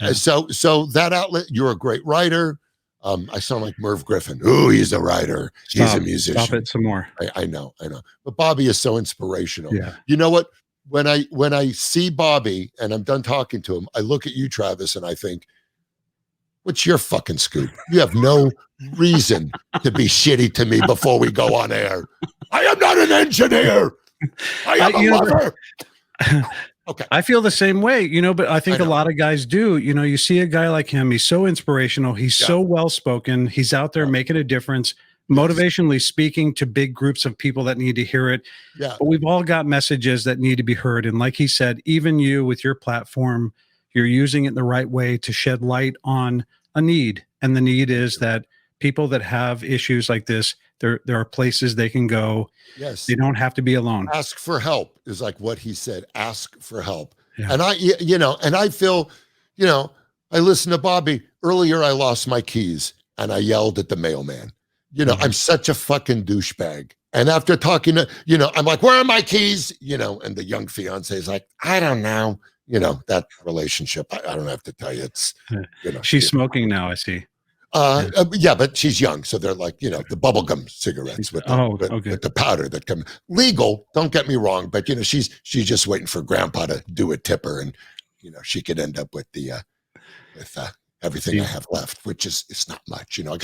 Yeah. So that outlet, you're a great writer. I sound like Merv Griffin. Ooh, he's a writer. He's a musician. Stop it some more. I know. But Bobby is so inspirational. Yeah. You know what? When I see Bobby and I'm done talking to him, I look at you, Travis, and I think, what's your fucking scoop? You have no reason to be shitty to me before we go on air. I am not an engineer. I am a lover. Okay. I feel the same way, but I think a lot of guys do. You see a guy like him, he's so inspirational. He's so well-spoken. He's out there making a difference, motivationally speaking to big groups of people that need to hear it. Yeah. But we've all got messages that need to be heard. And like he said, even you with your platform, you're using it the right way to shed light on a need. And the need is that people that have issues like this, there are places they can go. Yes. They don't have to be alone. Ask for help is like what he said. Ask for help. Yeah. And I feel, I listened to Bobby earlier. I lost my keys and I yelled at the mailman. I'm such a fucking douchebag. And after talking to, I'm like, where are my keys? And the young fiance is like, I don't know. That relationship. I don't have to tell you. It's, she's smoking now, I see. Yeah, but she's young, so they're like, the bubblegum cigarettes with the powder that come legal. Don't get me wrong, but she's just waiting for Grandpa to do a tipper, and she could end up with everything I have left, which is it's not much. I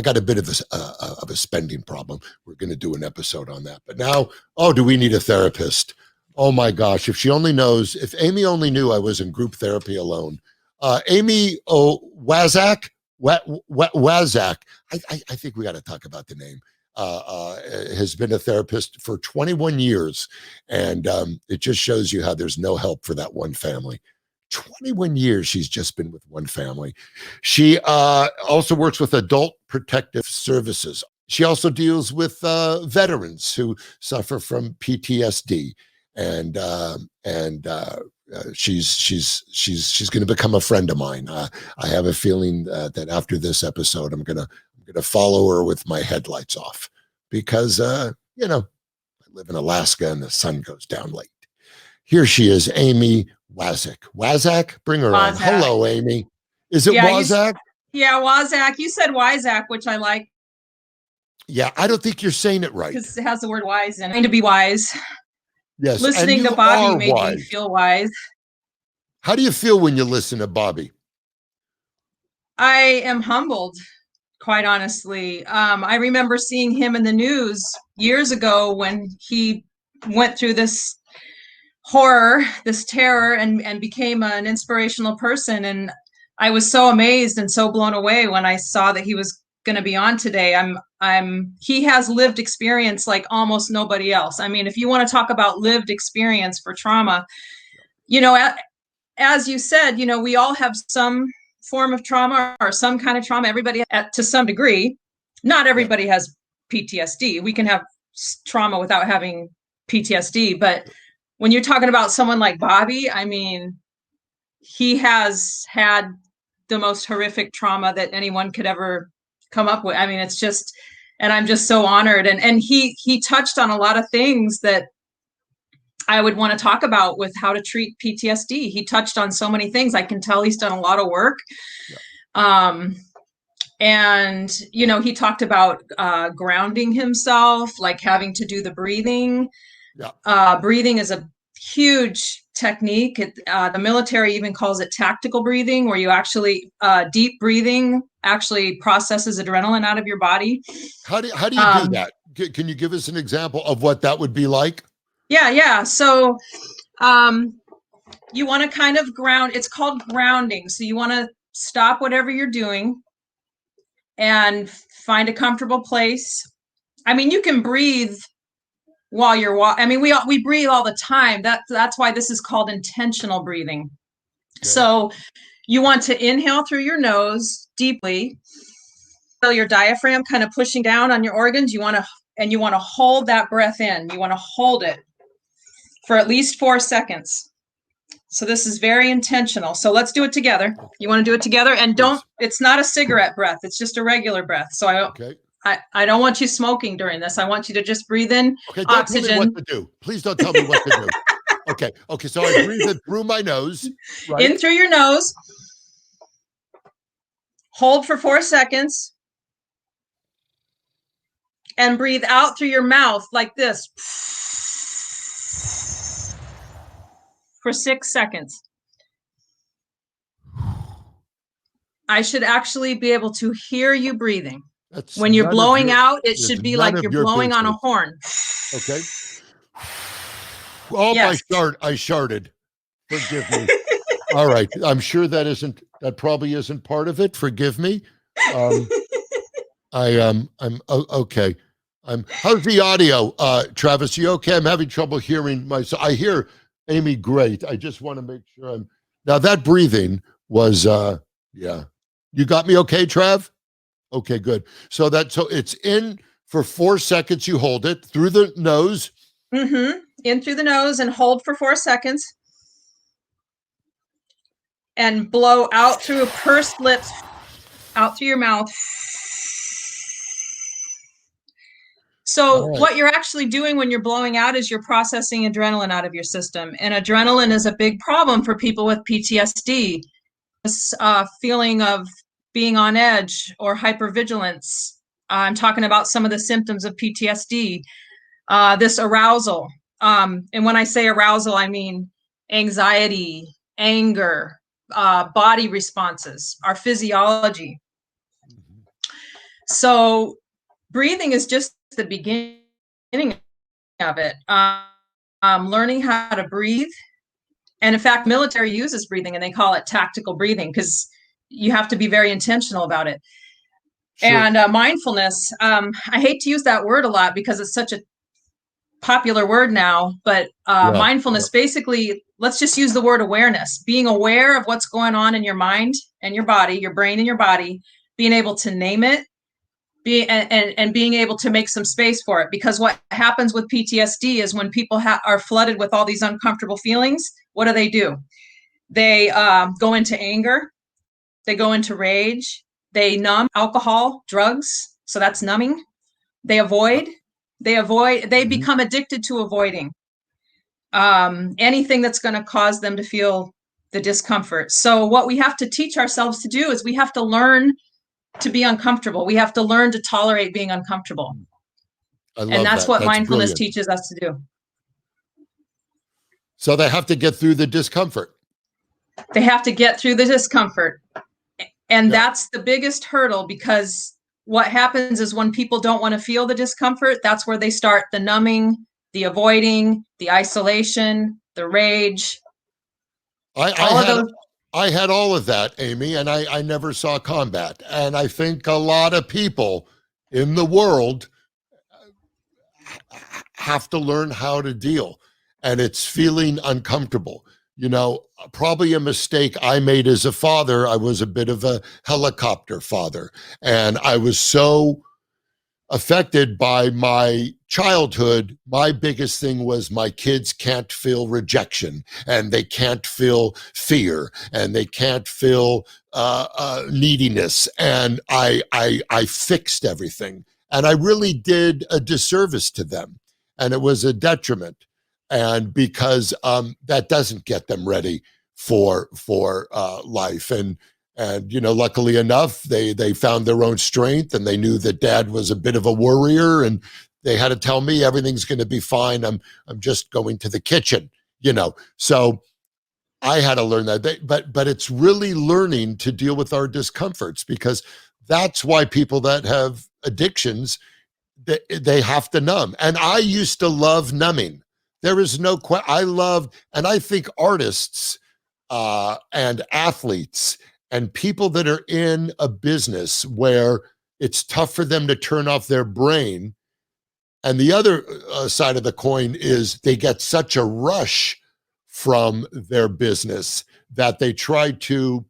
got a bit of a spending problem. We're going to do an episode on that, but now, do we need a therapist? Oh my gosh, if Amy only knew I was in group therapy alone. Amy Waszak. Waszak, I think we got to talk about the name, has been a therapist for 21 years. And it just shows you how there's no help for that one family. 21 years she's just been with one family. She also works with adult protective services. She also deals with veterans who suffer from PTSD. And she's going to become a friend of mine. I have a feeling that after this episode, I'm gonna follow her with my headlights off because I live in Alaska and the sun goes down late. Here she is, Amy Waszak. Waszak, bring her on. Hello, Amy. Is it Waszak? Waszak. You said Waszak, which I like. Yeah, I don't think you're saying it right because it has the word wise in it. To be wise. Yes. Listening to Bobby made me feel wise. How do you feel when you listen to Bobby? I am humbled, quite honestly. I remember seeing him in the news years ago when he went through this horror, this terror, and became an inspirational person. And I was so amazed and so blown away when I saw that he was going to be on today. He has lived experience like almost nobody else. I mean, if you want to talk about lived experience for trauma, as you said, we all have some form of trauma or some kind of trauma. Everybody to some degree. Not everybody has PTSD. We can have trauma without having PTSD. But when you're talking about someone like Bobby, I mean, he has had the most horrific trauma that anyone could ever come up with. I mean, it's just, and I'm just so honored. And he touched on a lot of things that I would want to talk about with how to treat PTSD. He touched on so many things. I can tell he's done a lot of work. Yeah. And, he talked about grounding himself, like having to do the breathing. Yeah. Breathing is a huge technique. The military even calls it tactical breathing, where you actually deep breathing actually processes adrenaline out of your body. How do you do that? Can you give us an example of what that would be like? Yeah. So you want to kind of ground. It's called grounding. So you want to stop whatever you're doing and find a comfortable place. I mean, you can breathe while you're walking. I mean, we breathe all the time. That's why this is called intentional breathing. Okay. So you want to inhale through your nose deeply. Feel your diaphragm kind of pushing down on your organs. You want to hold that breath in. You want to hold it for at least 4 seconds. So this is very intentional. So let's do it together. You want to do it together, and it's not a cigarette breath. It's just a regular breath. So I don't want you smoking during this. I want you to just breathe in Okay, don't oxygen. tell me what to do. Please don't tell me what to do. Okay, so I breathe it through my nose, right? In through your nose. Hold for 4 seconds. And breathe out through your mouth like this for 6 seconds. I should actually be able to hear you breathing. When you're blowing out, it should be like you're blowing on a horn. Okay. Oh, yes. I sharted. Forgive me. All right. I'm sure that probably isn't part of it. Forgive me. I'm okay. How's the audio? Travis, you okay? I'm having trouble hearing myself. I hear Amy great. I just want to make sure now that breathing was yeah. You got me okay, Trav? Okay, good. So it's in for 4 seconds. You hold it through the nose. Mm-hmm. In through the nose and hold for 4 seconds. And blow out through pursed lips, out through your mouth. So what you're actually doing when you're blowing out is you're processing adrenaline out of your system. And adrenaline is a big problem for people with PTSD. This feeling of being on edge or hypervigilance. I'm talking about some of the symptoms of PTSD. This arousal. And when I say arousal, I mean anxiety, anger, body responses, our physiology. So breathing is just the beginning of it. Learning how to breathe. And in fact, military uses breathing and they call it tactical breathing because you have to be very intentional about it. Sure. And mindfulness, I hate to use that word a lot because it's such a popular word now, but mindfulness, basically, let's just use the word awareness, being aware of what's going on in your mind and your body, your brain and your body, being able to name it, and being able to make some space for it. Because what happens with PTSD is when people are flooded with all these uncomfortable feelings, what do? They go into anger, they go into rage, they numb, alcohol, drugs, so that's numbing. They become addicted to avoiding anything that's going to cause them to feel the discomfort. So what we have to teach ourselves to do is we have to learn to be uncomfortable. We have to learn to tolerate being uncomfortable. And that's what mindfulness teaches us to do. So they have to get through the discomfort. They have to get through the discomfort. And that's the biggest hurdle, because what happens is when people don't want to feel the discomfort, that's where they start the numbing, the avoiding, the isolation, the rage. I had all of that, Amy, and I never saw combat. And I think a lot of people in the world have to learn how to deal. And it's feeling uncomfortable. You know, probably a mistake I made as a father. I was a bit of a helicopter father. And I was so affected by my childhood. My biggest thing was my kids can't feel rejection, and they can't feel fear, and they can't feel neediness. And I fixed everything, and I really did a disservice to them, and it was a detriment. And because that doesn't get them ready for life. And you know, luckily enough, they found their own strength, and they knew that Dad was a bit of a worrier, and they had to tell me everything's going to be fine. I'm just going to the kitchen, you know. So I had to learn that. But it's really learning to deal with our discomforts, because that's why people that have addictions, they have to numb. And I used to love numbing. There is no question. I loved, and I think artists and athletes and people that are in a business where it's tough for them to turn off their brain. And the other side of the coin is they get such a rush from their business that they try to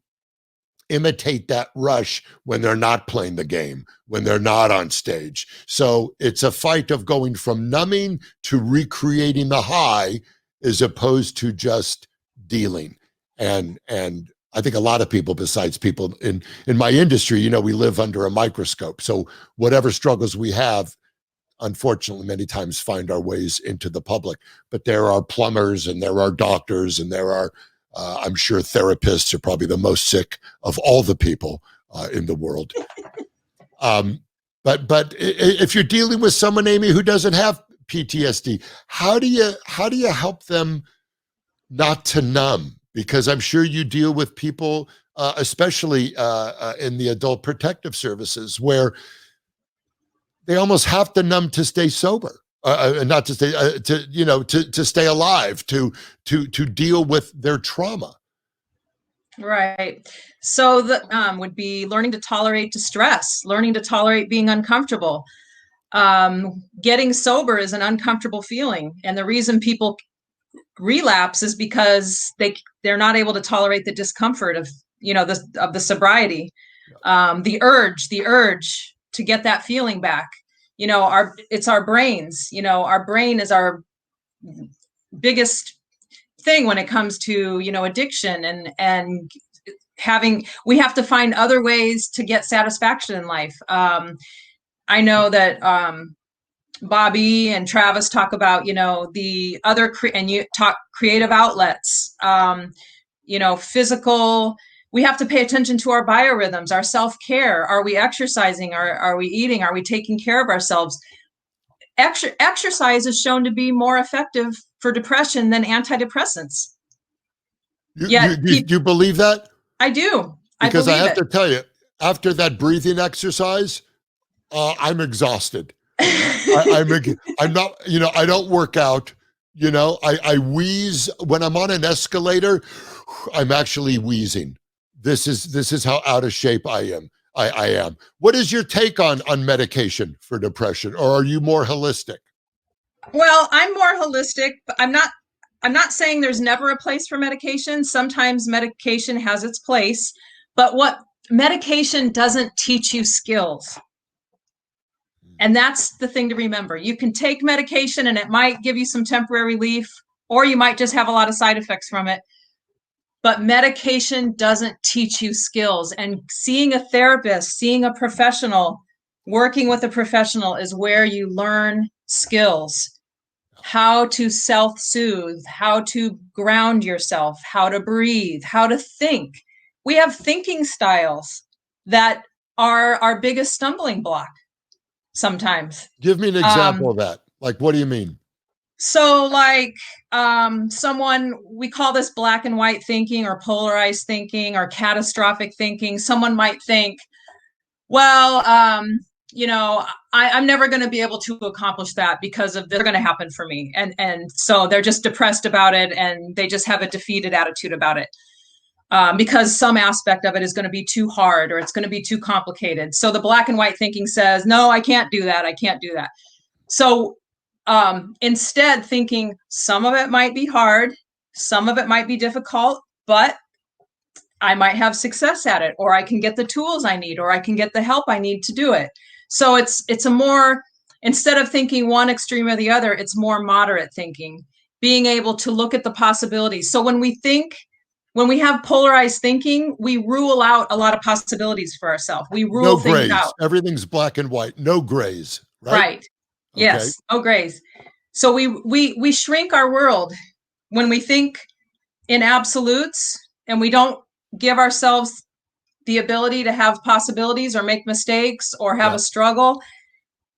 imitate that rush when they're not playing the game, when they're not on stage. So it's a fight of going from numbing to recreating the high as opposed to just dealing. And I think a lot of people, besides people in my industry, you know, we live under a microscope. So whatever struggles we have, unfortunately, many times find our ways into the public. But there are plumbers and there are doctors and there are, I'm sure therapists are probably the most sick of all the people in the world. But if you're dealing with someone, Amy, who doesn't have PTSD, how do you help them not to numb? Because I'm sure you deal with people, especially in the adult protective services, where they almost have to numb to stay sober, not to stay, to stay alive, to deal with their trauma. Right. So the would be learning to tolerate distress, learning to tolerate being uncomfortable. Getting sober is an uncomfortable feeling, and the reason people relapse is because they're not able to tolerate the discomfort of the sobriety, the urge to get that feeling back. It's our brains. Our brain is our biggest thing when it comes to addiction, and we have to find other ways to get satisfaction in life. I know that Bobby and Travis talk about, the other, and you talk creative outlets, physical. We have to pay attention to our biorhythms, our self-care. Are we exercising? Are we eating? Are we taking care of ourselves? Exercise is shown to be more effective for depression than antidepressants. You believe that? I do. Because I have to tell you, after that breathing exercise, I'm exhausted. I'm not, I don't work out, I wheeze when I'm on an escalator. I'm actually wheezing. This is how out of shape I am. I am. What is your take on medication for depression, or are you more holistic? Well, I'm more holistic, but I'm not saying there's never a place for medication. Sometimes medication has its place, but what medication doesn't teach you skills. And that's the thing to remember. You can take medication and it might give you some temporary relief, or you might just have a lot of side effects from it. But medication doesn't teach you skills. And seeing a therapist, seeing a professional, working with a professional is where you learn skills. How to self-soothe, how to ground yourself, how to breathe, how to think. We have thinking styles that are our biggest stumbling block sometimes. Give me an example of that. Like, what do you mean? So like we call this black and white thinking, or polarized thinking, or catastrophic thinking. Someone might think, well, I'm never going to be able to accomplish that because they're going to happen for me. And so they're just depressed about it, and they just have a defeated attitude about it. Because some aspect of it is going to be too hard, or it's going to be too complicated. So the black and white thinking says, no, I can't do that. I can't do that. So instead thinking some of it might be hard, some of it might be difficult, but I might have success at it, or I can get the tools I need, or I can get the help I need to do it. So it's a more, instead of thinking one extreme or the other, it's more moderate thinking, being able to look at the possibilities. So when we have polarized thinking, we rule out a lot of possibilities for ourselves. We rule things out. Everything's black and white, no grays, right? Right. Okay. Yes, no grays. So we shrink our world when we think in absolutes, and we don't give ourselves the ability to have possibilities or make mistakes or have a struggle.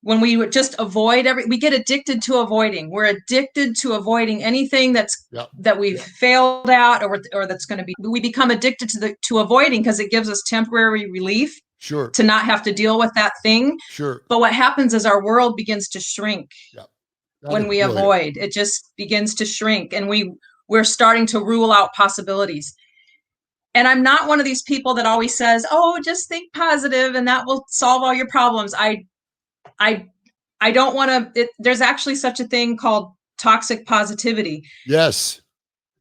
When we would just avoid we get addicted to avoiding. We're addicted to avoiding anything that we've failed at, or that's going to be. We become addicted to avoiding because it gives us temporary relief. Sure. To not have to deal with that thing. Sure. But what happens is our world begins to shrink. Yeah. When we avoid, it just begins to shrink, and we're starting to rule out possibilities. And I'm not one of these people that always says, "Oh, just think positive and that will solve all your problems." I don't want to. There's actually such a thing called toxic positivity. Yes.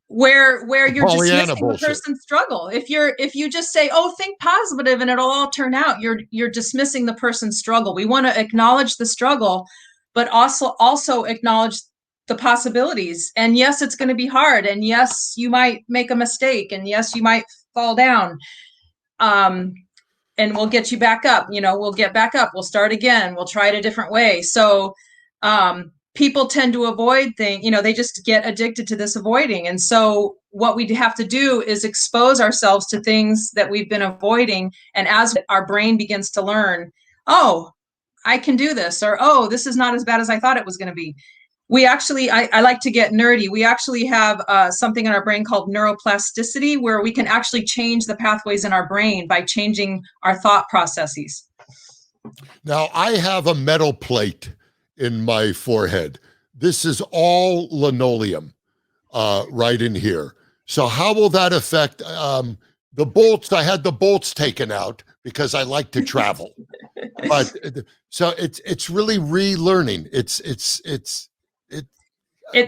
Where you're Pollyanna dismissing the person's struggle. If you just say, "Oh, think positive and it'll all turn out," you're dismissing the person's struggle. We want to acknowledge the struggle, but also acknowledge the possibilities. And yes, it's going to be hard, and yes, you might make a mistake, and yes, you might fall down. And we'll get you back up, we'll get back up, we'll start again, we'll try it a different way. So people tend to avoid things, they just get addicted to this avoiding. And so what we have to do is expose ourselves to things that we've been avoiding. And as our brain begins to learn, oh, I can do this, or, oh, this is not as bad as I thought it was going to be. We actually, I like to get nerdy. We actually have something in our brain called neuroplasticity, where we can actually change the pathways in our brain by changing our thought processes. Now, I have a metal plate in my forehead. This is all linoleum right in here. So how will that affect the bolts? I had the bolts taken out because I like to travel. But so it's really relearning.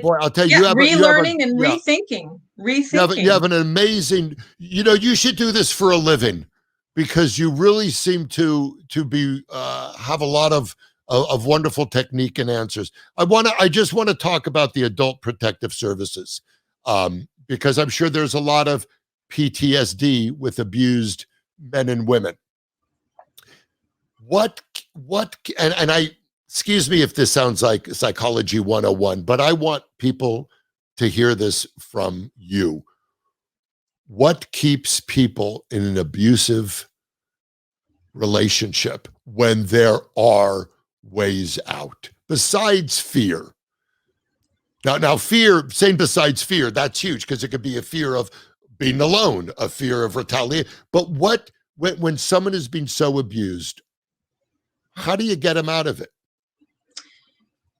Boy, I'll tell you, you have relearning and rethinking. You have an amazing, you should do this for a living, because you really seem to be have a lot of wonderful technique and answers. I just want to talk about the adult protective services, because I'm sure there's a lot of PTSD with abused men and women. And I, excuse me if this sounds like Psychology 101, but I want people to hear this from you. What keeps people in an abusive relationship when there are ways out besides fear? Now fear, saying besides fear, that's huge, because it could be a fear of being alone, a fear of retaliation. But when someone is being so abused, how do you get them out of it?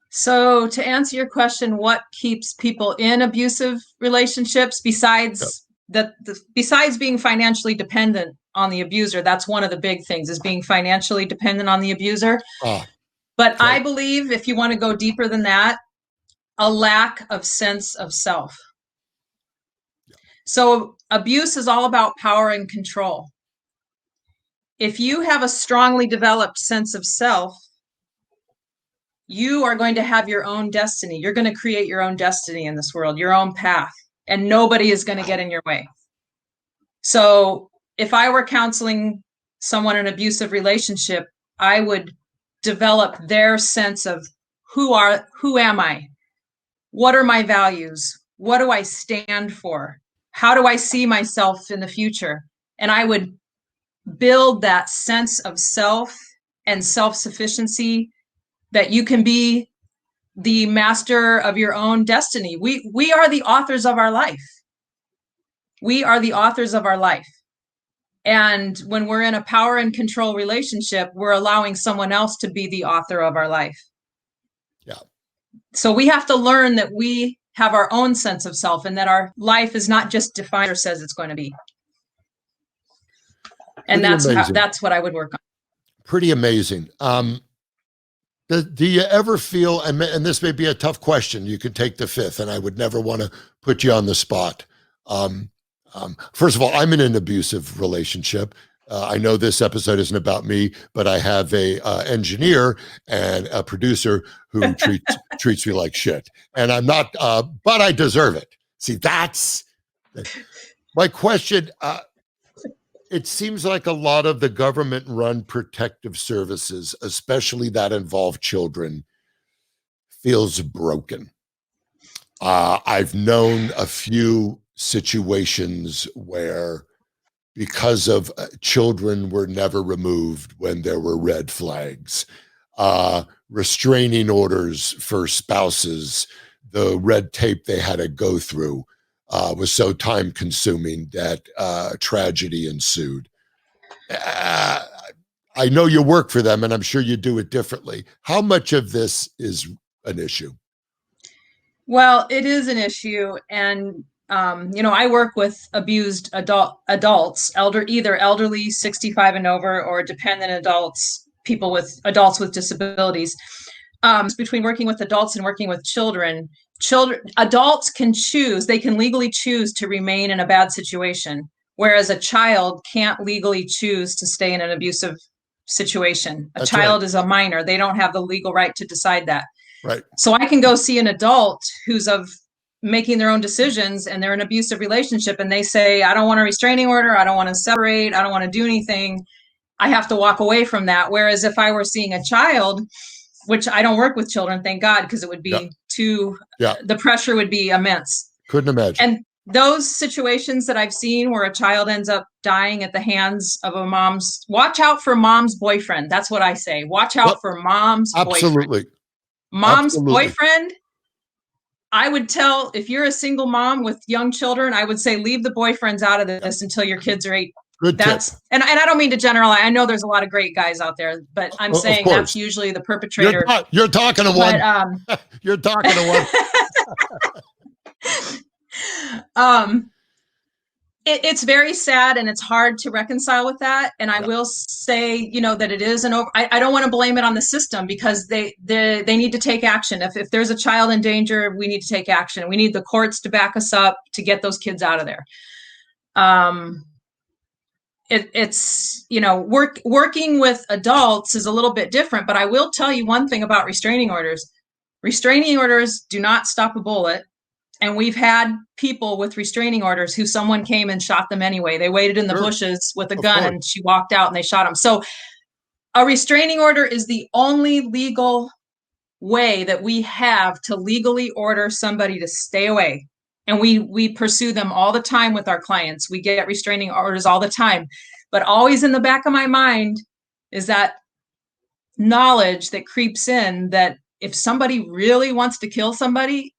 So to answer your question, what keeps people in abusive relationships besides besides being financially dependent on the abuser? That's one of the big things, is being financially dependent on the abuser. But okay. I believe if you want to go deeper than that, a lack of sense of self. Yeah. So abuse is all about power and control. If you have a strongly developed sense of self, you are going to have your own destiny. You're going to create your own destiny in this world, your own path, and nobody is going to get in your way. So if I were counseling someone in an abusive relationship, I would develop their sense of who am I? What are my values? What do I stand for? How do I see myself in the future? And I would build that sense of self and self-sufficiency, that you can be the master of your own destiny. We are the authors of our life. We are the authors of our life. And when we're in a power and control relationship, we're allowing someone else to be the author of our life. Yeah. So we have to learn that we have our own sense of self, and that our life is not just defined or says it's going to be. And that's what I would work on. Pretty amazing. Do you ever feel, and this may be a tough question, you can take the fifth, and I would never want to put you on the spot. First of all, I'm in an abusive relationship. I know this episode isn't about me, but I have a engineer and a producer who treats me like shit. And I'm not, but I deserve it. See, that's my question. It seems like a lot of the government-run protective services, especially that involve children, feels broken. I've known a few situations where, because of children were never removed when there were red flags, restraining orders for spouses, the red tape they had to go through was so time-consuming that tragedy ensued. I know you work for them, and I'm sure you do it differently. How much of this is an issue? Well, it is an issue, and I work with abused adults, either elderly, 65 and over, or dependent adults, adults with disabilities. Between working with adults and working with children, adults can choose, they can legally choose to remain in a bad situation, whereas a child can't legally choose to stay in an abusive situation. A child is a minor. They don't have the legal right to decide that. Right. So I can go see an adult who's of making their own decisions and they're in an abusive relationship and they say, I don't want a restraining order, I don't want to separate, I don't want to do anything, I have to walk away from that. Whereas if I were seeing a child, which I don't work with children, thank God, because it would be the pressure would be immense. Couldn't imagine. And those situations that I've seen where a child ends up dying at the hands of a mom's, watch out for mom's boyfriend. That's what I say. Watch out for mom's boyfriend. Mom's boyfriend. I would tell, if you're a single mom with young children, I would say leave the boyfriends out of this until your kids are 8. Good tip. And I don't mean to generalize. I know there's a lot of great guys out there, but I'm saying that's usually the perpetrator. You're talking to one. You're talking to one. It's very sad and it's hard to reconcile with that. And I will say, that it is I don't want to blame it on the system, because they need to take action. If there's a child in danger, we need to take action. We need the courts to back us up to get those kids out of there. It's working with adults is a little bit different, but I will tell you one thing about restraining orders. Restraining orders do not stop a bullet. And we've had people with restraining orders who someone came and shot them anyway. They waited in the bushes with a gun and she walked out and they shot him. So a restraining order is the only legal way that we have to legally order somebody to stay away. And we pursue them all the time with our clients. We get restraining orders all the time. But always in the back of my mind is that knowledge that creeps in that if somebody really wants to kill somebody,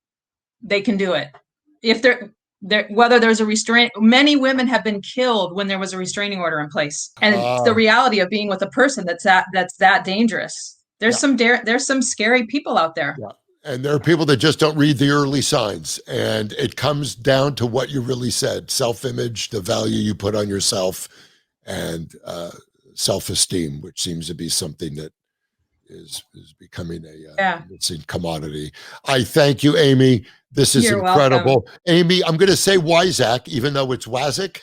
they can do it. If whether there's a restraint, many women have been killed when there was a restraining order in place. And it's the reality of being with a person that's that dangerous. There's some scary people out there. Yeah. And there are people that just don't read the early signs. And it comes down to what you really said: self-image, the value you put on yourself, and self-esteem, which seems to be something that is becoming a missing commodity. I thank you, Amy. This is incredible. Welcome. Amy, I'm going to say Waszak, even though it's Waszak.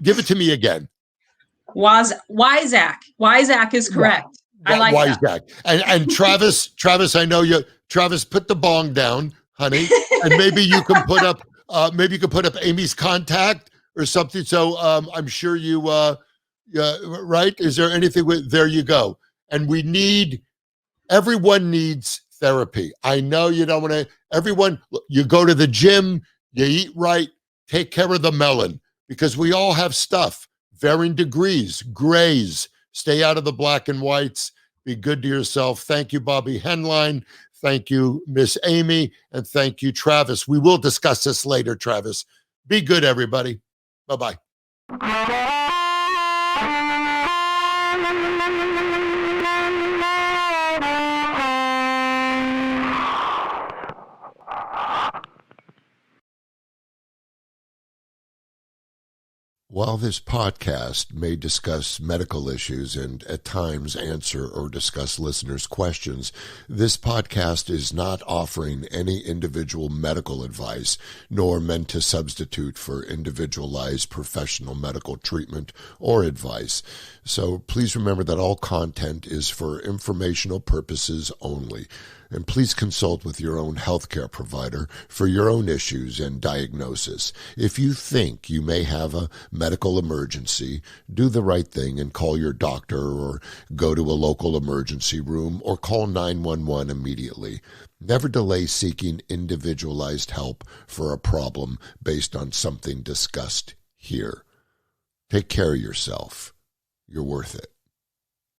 Give it to me again. Waszak. Waszak is correct. I like Waszak. That. And Travis, I know you. Travis, put the bong down, honey, and maybe you can put up. Maybe you can put up Amy's contact or something. So I'm sure you. Right? Is there anything? There you go. And everyone needs therapy. I know you don't want to. Everyone, you go to the gym, you eat right, take care of the melon, because we all have stuff, varying degrees, grays. Stay out of the black and whites. Be good to yourself. Thank you, Bobby Henline. Thank you, Miss Amy. And thank you, Travis. We will discuss this later, Travis. Be good, everybody. Bye-bye. While this podcast may discuss medical issues and at times answer or discuss listeners' questions, this podcast is not offering any individual medical advice, nor meant to substitute for individualized professional medical treatment or advice. So please remember that all content is for informational purposes only. And please consult with your own healthcare provider for your own issues and diagnosis. If you think you may have a medical emergency, do the right thing and call your doctor, or go to a local emergency room, or call 911 immediately. Never delay seeking individualized help for a problem based on something discussed here. Take care of yourself. You're worth it.